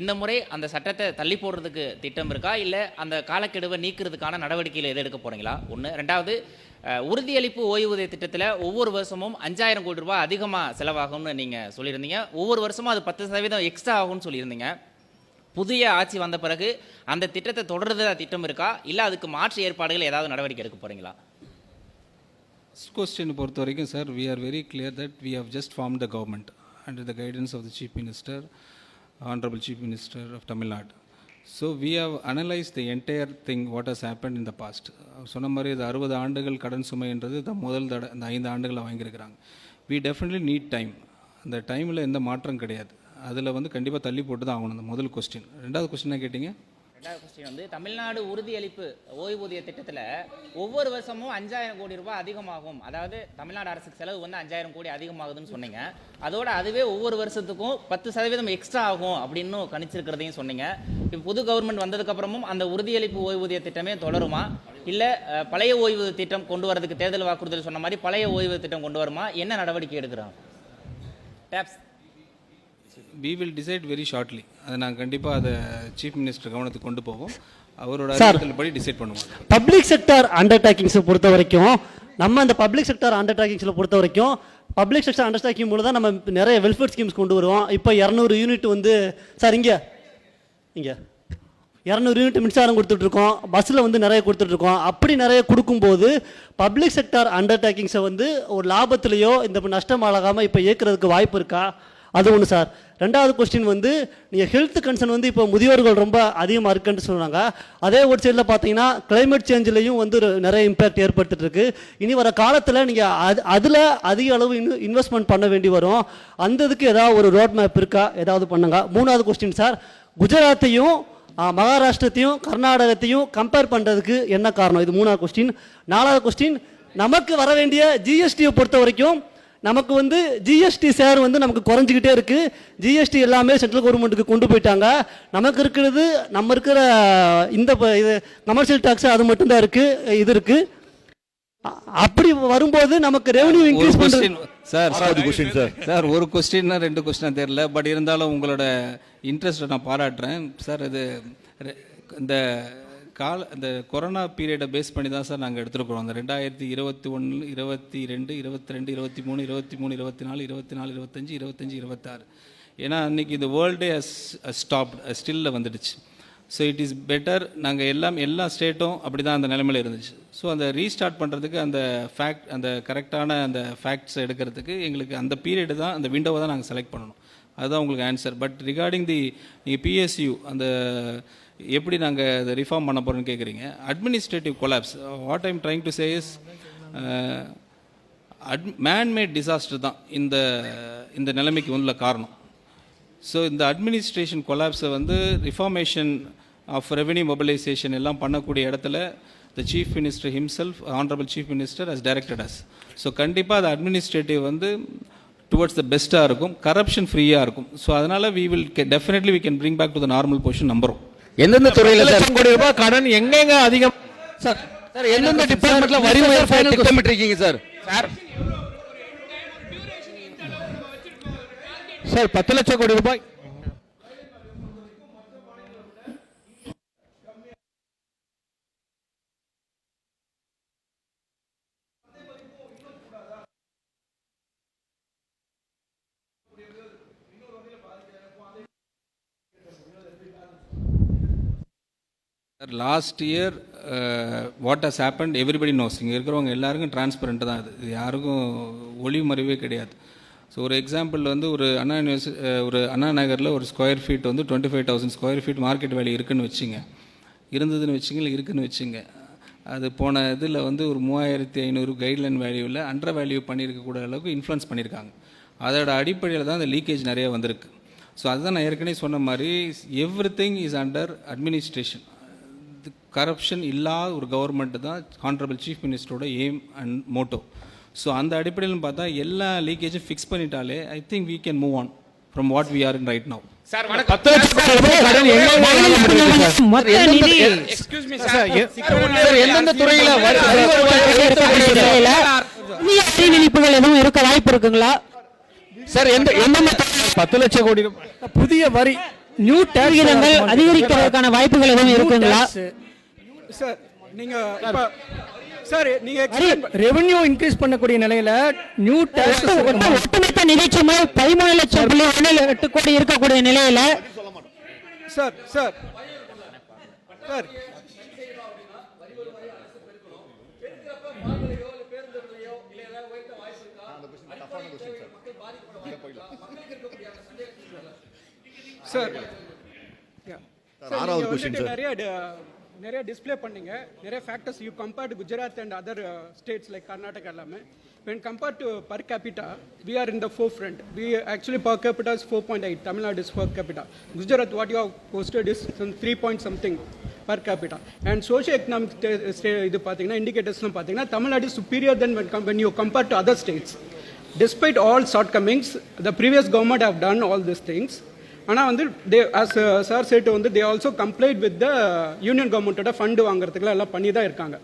Speaker 9: இந்த முறை அந்த சட்டத்தை தள்ளி போடுறதுக்கு திட்டம் இருக்கா, இல்லை அந்த காலக்கெடுவை நீக்கிறதுக்கான நடவடிக்கையில் எது எடுக்க போறீங்களா? ஒன்று. ரெண்டாவது, உறுதியளிப்பு ஓய்வூதிய திட்டத்தில் ஒவ்வொரு வருஷமும் 5000 கோடி ரூபாய் அதிகமாக செலவாகும்னு நீங்கள் சொல்லியிருந்தீங்க. ஒவ்வொரு வருஷமும் அது 10% எக்ஸ்ட்ரா ஆகும்னு சொல்லியிருந்தீங்க. புதிய ஆட்சி வந்த பிறகு அந்த திட்டத்தை தொடர்றதா திட்டம் இருக்கா, இல்லை அதுக்கு மாற்று ஏற்பாடுகள் ஏதாவது நடவடிக்கை எடுக்க போறீங்களா?
Speaker 2: ஃபர்ஸ்ட் கொஸ்டின் பொறுத்த வரைக்கும் sir, we are very clear that we have just formed the government under the guidance of the Chief Minister, Honorable Chief Minister of Tamil Nadu. So we have analyzed the entire thing what has happened in the past. சொன்ன மாதிரி இது 60 ஆண்டுகள் கடன் சுமைன்றது முதல் இந்த 5 ஆண்டுகளை வாங்கியிருக்கிறாங்க. we definitely need time. அந்த டைமில் எந்த மாற்றம் கிடையாது. அதில் வந்து கண்டிப்பாக தள்ளி போட்டு தான் ஆகணும். அந்த முதல் கொஸ்டின். ரெண்டாவது கொஸ்டின் என்ன கேட்டீங்க?
Speaker 9: ரெண்டாவது கொஸ்டின் வந்து தமிழ்நாடு உறுதியளிப்பு ஓய்வூதிய திட்டத்தில் ஒவ்வொரு வருஷமும் 5000 கோடி ரூபாய் அதிகமாகும், அதாவது தமிழ்நாடு அரசுக்கு செலவு வந்து 5000 கோடி அதிகமாகுதுன்னு சொன்னீங்க. அதோட அதுவே ஒவ்வொரு வருஷத்துக்கும் 10% எக்ஸ்ட்ரா ஆகும் அப்படின்னு கணிச்சிருக்கிறதையும் சொன்னீங்க. இப்போ புது கவர்மெண்ட் வந்ததுக்கப்புறமும் அந்த உறுதியளிப்பு ஓய்வூதிய திட்டமே தொடருமா, இல்லை பழைய ஓய்வூதிய திட்டம் கொண்டு வரதுக்கு தேர்தல் வாக்குறுதியில் சொன்ன மாதிரி பழைய ஓய்வூதிய திட்டம் கொண்டு வருமா? என்ன நடவடிக்கை எடுக்கிறோம்? Steps
Speaker 2: we will decide very shortly. அதை நாங்கள் கண்டிப்பாக அதை சீஃப் மினிஸ்டர் கவனத்துக்கு கொண்டு போவோம். அவரோட அறிவித்தல் படி டிசைட் பண்ணுவோம்.
Speaker 6: பப்ளிக் செக்டர் அண்டர்டேக்கிங்ஸை பொறுத்த வரைக்கும் நம்ம அந்த பப்ளிக் செக்டர் அண்டர்டேக்கிங்ஸில் பொறுத்த வரைக்கும் பப்ளிக் செக்டர் அண்டர்டேக்கிங் மூலம் தான் நம்ம நிறைய வெல்ஃபேர் ஸ்கீம்ஸ் கொண்டு வருவோம். இப்போ 200 யூனிட் வந்து சார் இங்கே 200 யூனிட் மின்சாரம் கொடுத்துட்ருக்கோம், பஸ்ஸில் வந்து நிறைய கொடுத்துட்ருக்கோம். அப்படி நிறைய கொடுக்கும்போது பப்ளிக் செக்டர் அண்டர்டேக்கிங்ஸை வந்து ஒரு லாபத்திலேயோ இந்த நஷ்டம் ஆகாமல் இப்போ இயக்கிறதுக்கு வாய்ப்பு இருக்கா? அது ஒன்று சார். ரெண்டாவது கொஸ்டின் வந்து நீங்கள் ஹெல்த் கன்சர்ன் வந்து இப்போ முதியோர்கள் ரொம்ப அதிகமாக இருக்குன்னு சொன்னாங்க. அதே ஒரு சைடில் பார்த்தீங்கன்னா கிளைமேட் சேஞ்சிலையும் வந்து நிறைய இம்பேக்ட் ஏற்படுத்திட்டு இருக்கு. இனி வர காலத்தில் நீங்கள் அதில் அதிக அளவு இன்வெஸ்ட்மெண்ட் பண்ண வேண்டி வரும். அந்த இதுக்கு ஏதாவது ஒரு ரோட் மேப் இருக்கா, ஏதாவது பண்ணுங்க. மூணாவது கொஸ்டின் சார், குஜராத்தையும் மகாராஷ்டிரத்தையும் கர்நாடகத்தையும் கம்பேர் பண்ணுறதுக்கு என்ன காரணம்? இது 3வது கொஸ்டின். 4வது கொஸ்டின், நமக்கு வர வேண்டிய ஜிஎஸ்டியை பொறுத்த வரைக்கும் நமக்கு வந்து ஜிஎஸ்டி ஷேர் வந்து நமக்கு குறைஞ்சிக்கிட்டே இருக்குது. ஜிஎஸ்டி எல்லாமே சென்ட்ரல் கவர்மெண்ட்டுக்கு கொண்டு போயிட்டாங்க. நமக்கு இருக்கிறது நம்ம இருக்கிற இந்த இது கமர்ஷியல் டேக்ஸ் அது மட்டும்தான் இருக்குது. இது இருக்குது. அப்படி வரும்போது நமக்கு ரெவன்யூ இன்க்ரீஸ் பண்ணுறது.
Speaker 2: சார் ஒரு கொஸ்டின்னா 2 கொஸ்டினா தெரியல, பட் இருந்தாலும் உங்களோட இன்ட்ரெஸ்ட்டை நான் பாராட்டுறேன் சார். இது இந்த கொரோனா பீரியடை பேஸ் பண்ணி தான் சார் நாங்கள் எடுத்துருக்குறோம். அந்த 2021, 22, 22, 23, 23, 24, 24, 25, 25, 26. ஏன்னா அன்றைக்கி இந்த வேர்ல்டே ஸ்டில்ல வந்துடுச்சு. So it is better. நாங்கள் எல்லா ஸ்டேட்டும் அப்படி தான் அந்த நிலைமையில் இருந்துச்சு. ஸோ அந்த ரீஸ்டார்ட் பண்ணுறதுக்கு அந்த கரெக்டான அந்த ஃபேக்ட்ஸ் எடுக்கிறதுக்கு எங்களுக்கு அந்த பீரியடு தான், அந்த விண்டோவை தான் நாங்கள் செலக்ட் பண்ணணும். அதுதான் உங்களுக்கு ஆன்சர். பட் ரிகார்டிங் நீங்கள் பிஎஸ்யூ அந்த எப்படி நாங்கள் அதை ரிஃபார்ம் பண்ண போகிறோன்னு கேட்குறீங்க. Administrative collapse, what I'm trying to say is man-made disaster தான் இந்த நிலைமைக்கு உள்ள காரணம். ஸோ இந்த அட்மினிஸ்ட்ரேஷன் கொலாப்ஸை வந்து ரிஃபார்மேஷன் ஆஃப் ரெவென்யூ மொபிலைசேஷன் எல்லாம் பண்ணக்கூடிய இடத்துல the chief minister himself, honourable chief minister has directed us. So கண்டிப்பாக அது அட்மினிஸ்ட்ரேட்டிவ் வந்து டுவர்ட்ஸ் த பெஸ்ட்டாக இருக்கும், கரப்ஷன் ஃப்ரீயாக இருக்கும். ஸோ அதனால் definitely we can bring back to the normal position நம்புறோம்.
Speaker 5: எந்தெந்த துறையில் கோடி ரூபாய் கடன் எங்கெங்க அதிகம் சார்? எந்தெந்த டிபார்ட்மெண்ட்ல வரி உயர்வு திட்டமிட்டிருக்கீங்க சார்? சார் 10 லட்சம் கோடி ரூபாய்
Speaker 2: last year what has happened everybody knows. இங்கே இருக்கிறவங்க எல்லாருக்கும் டிரான்ஸ்பரண்ட் தான். இது யாருக்கும் ஒளிவு மறைவே கிடையாது. ஸோ ஒரு எக்ஸாம்பிள் வந்து ஒரு அண்ணா நகரில் ஒரு ஸ்கொயர் ஃபீட் வந்து 25,000 ஸ்கொயர் ஃபீட் மார்க்கெட் வேல்யூ இருக்குதுன்னு வச்சுங்க. அது போன இதில் வந்து ஒரு 3,500 கைட்லைன் வேல்யூவில் அண்டர் வேல்யூ பண்ணியிருக்கக்கூடிய அளவுக்கு இன்ஃப்ளூயன்ஸ் பண்ணியிருக்காங்க. அதோட அடிப்படையில் தான் அந்த லீக்கேஜ் நிறைய வந்திருக்கு. ஸோ அதுதான் நான் ஏற்கனவே சொன்ன மாதிரி everything is under administration. Corruption இல்லாத ஒரு கவர்மெண்ட்டு தான் ஹானரபிள் சீஃப் மினிஸ்டரோட எய்ம் அண்ட் மோட்டோ. ஸோ அந்த அடிப்படையில் பார்த்தா எல்லா லீக்கேஜும் ஃபிக்ஸ் பண்ணிட்டாலே I think we can move on from what we are in right now.
Speaker 5: Sir 10 லட்சம் ரூபாய் கடன் எந்தெந்த துறையில
Speaker 4: இழப்புகள் எதுவும் இருக்க வாய்ப்பு இருக்குங்களா
Speaker 5: சார்? எந்தெந்த 10 லட்சம் கோடி ரூபாய்
Speaker 7: புதிய வரி
Speaker 4: நியூ டேக்ஸ் அதிகரிக்கிறதுக்கான வாய்ப்புகள் எதுவும் இருக்குங்களா
Speaker 7: சார்? நீங்க சார் நீங்க ரெவென்யூ இன்க்ரீஸ் பண்ணக்கூடிய நிலையில நியூ டேக்ஸ்
Speaker 4: ஒட்டுமொத்த நிதிச்சுமை 13,8 கோடி இருக்கக்கூடிய நிலையில
Speaker 7: சார் சார் சார் சார் ஆறாவது क्वेश्चन சார். நிறைய டிஸ்ப்ளே பண்ணீங்க, நிறைய factors you compare to Gujarat and other states like Karnataka எல்லாமே. when compared to per capita we are in the forefront. We actually per capita is 4.8. Tamil Nadu is per capita. Gujarat what you have posted is some 3 point something per capita. And socio economic இது பாத்தீங்கன்னா இண்டிகேட்டர்ஸ்லாம் பாத்தீங்கன்னா Tamil Nadu is superior than when you compare to other states. Despite all shortcomings, the previous government have done all these things. ஆனால் வந்து தே as sir சேட்டு வந்து they also complied with the union கவர்மெண்ட்டோட fund வாங்குறதுக்குலாம் எல்லாம் பண்ணி தான் இருக்காங்க.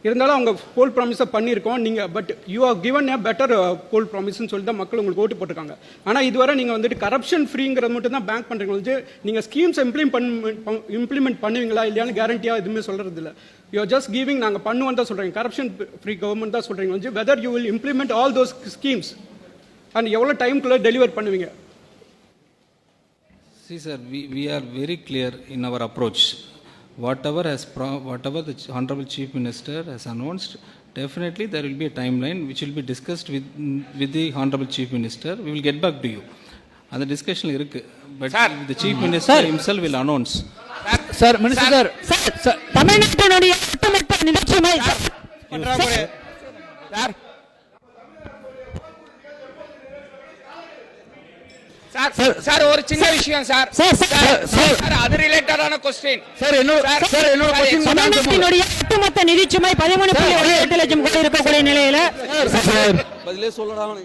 Speaker 7: இருந்தாலும் அவங்க போல் ப்ராமிஸை பண்ணியிருக்கோம். நீங்கள் but you are given a better poll ப்ராமிஸ்ன்னு சொல்லி தான் மக்கள் உங்களுக்கு ஓட்டு போட்டிருக்காங்க. ஆனால் இதுவரை நீங்கள் வந்துட்டு கரப்ஷன் ஃப்ரீங்கிறது மட்டும் தான் பேங்க் பண்ணுறீங்க வந்து நீங்கள் ஸ்கீம்ஸ் இம்ப்ளிமெண்ட் பண்ணுவீங்களா இல்லையான்னு கேரண்டியாக எதுவுமே சொல்கிறது இல்லை. யூ ஆர் ஜஸ்ட் கிவிங் நாங்கள் பண்ணுவோம் தான் சொல்கிறீங்க. கரப்ஷன் ஃப்ரீ கவர்மெண்ட் தான் சொல்கிறீங்க வந்து whether you will implement all those schemes and எவ்வளோ டைம்குள்ளே டெலிவர் பண்ணுவீங்க?
Speaker 2: See sir, we are very clear in our approach. Whatever the Honorable Chief Minister has announced, definitely there will be a timeline which will be discussed with the Honorable Chief Minister. We will get back to you. And the discussion irukku, but the Chief Minister himself will announce.
Speaker 5: Sir, Minister sir,
Speaker 4: தமிழ்நாட்டினுடைய ஒட்டுமொத்த நிதிச்சுமை
Speaker 5: sir ஒரு
Speaker 10: சின்ன விஷயம் sir.
Speaker 4: Sir
Speaker 10: அது ரிலேட்டடான question.
Speaker 5: Sir என்னோட question
Speaker 4: தமிழ்நாட்டினுடைய ஒட்டுமொத்த நிதிச்சுமை 13.8 லட்சம் கோடி இருக்கக்கூடிய நிலையில
Speaker 5: பதிலே சொல்லலாம்.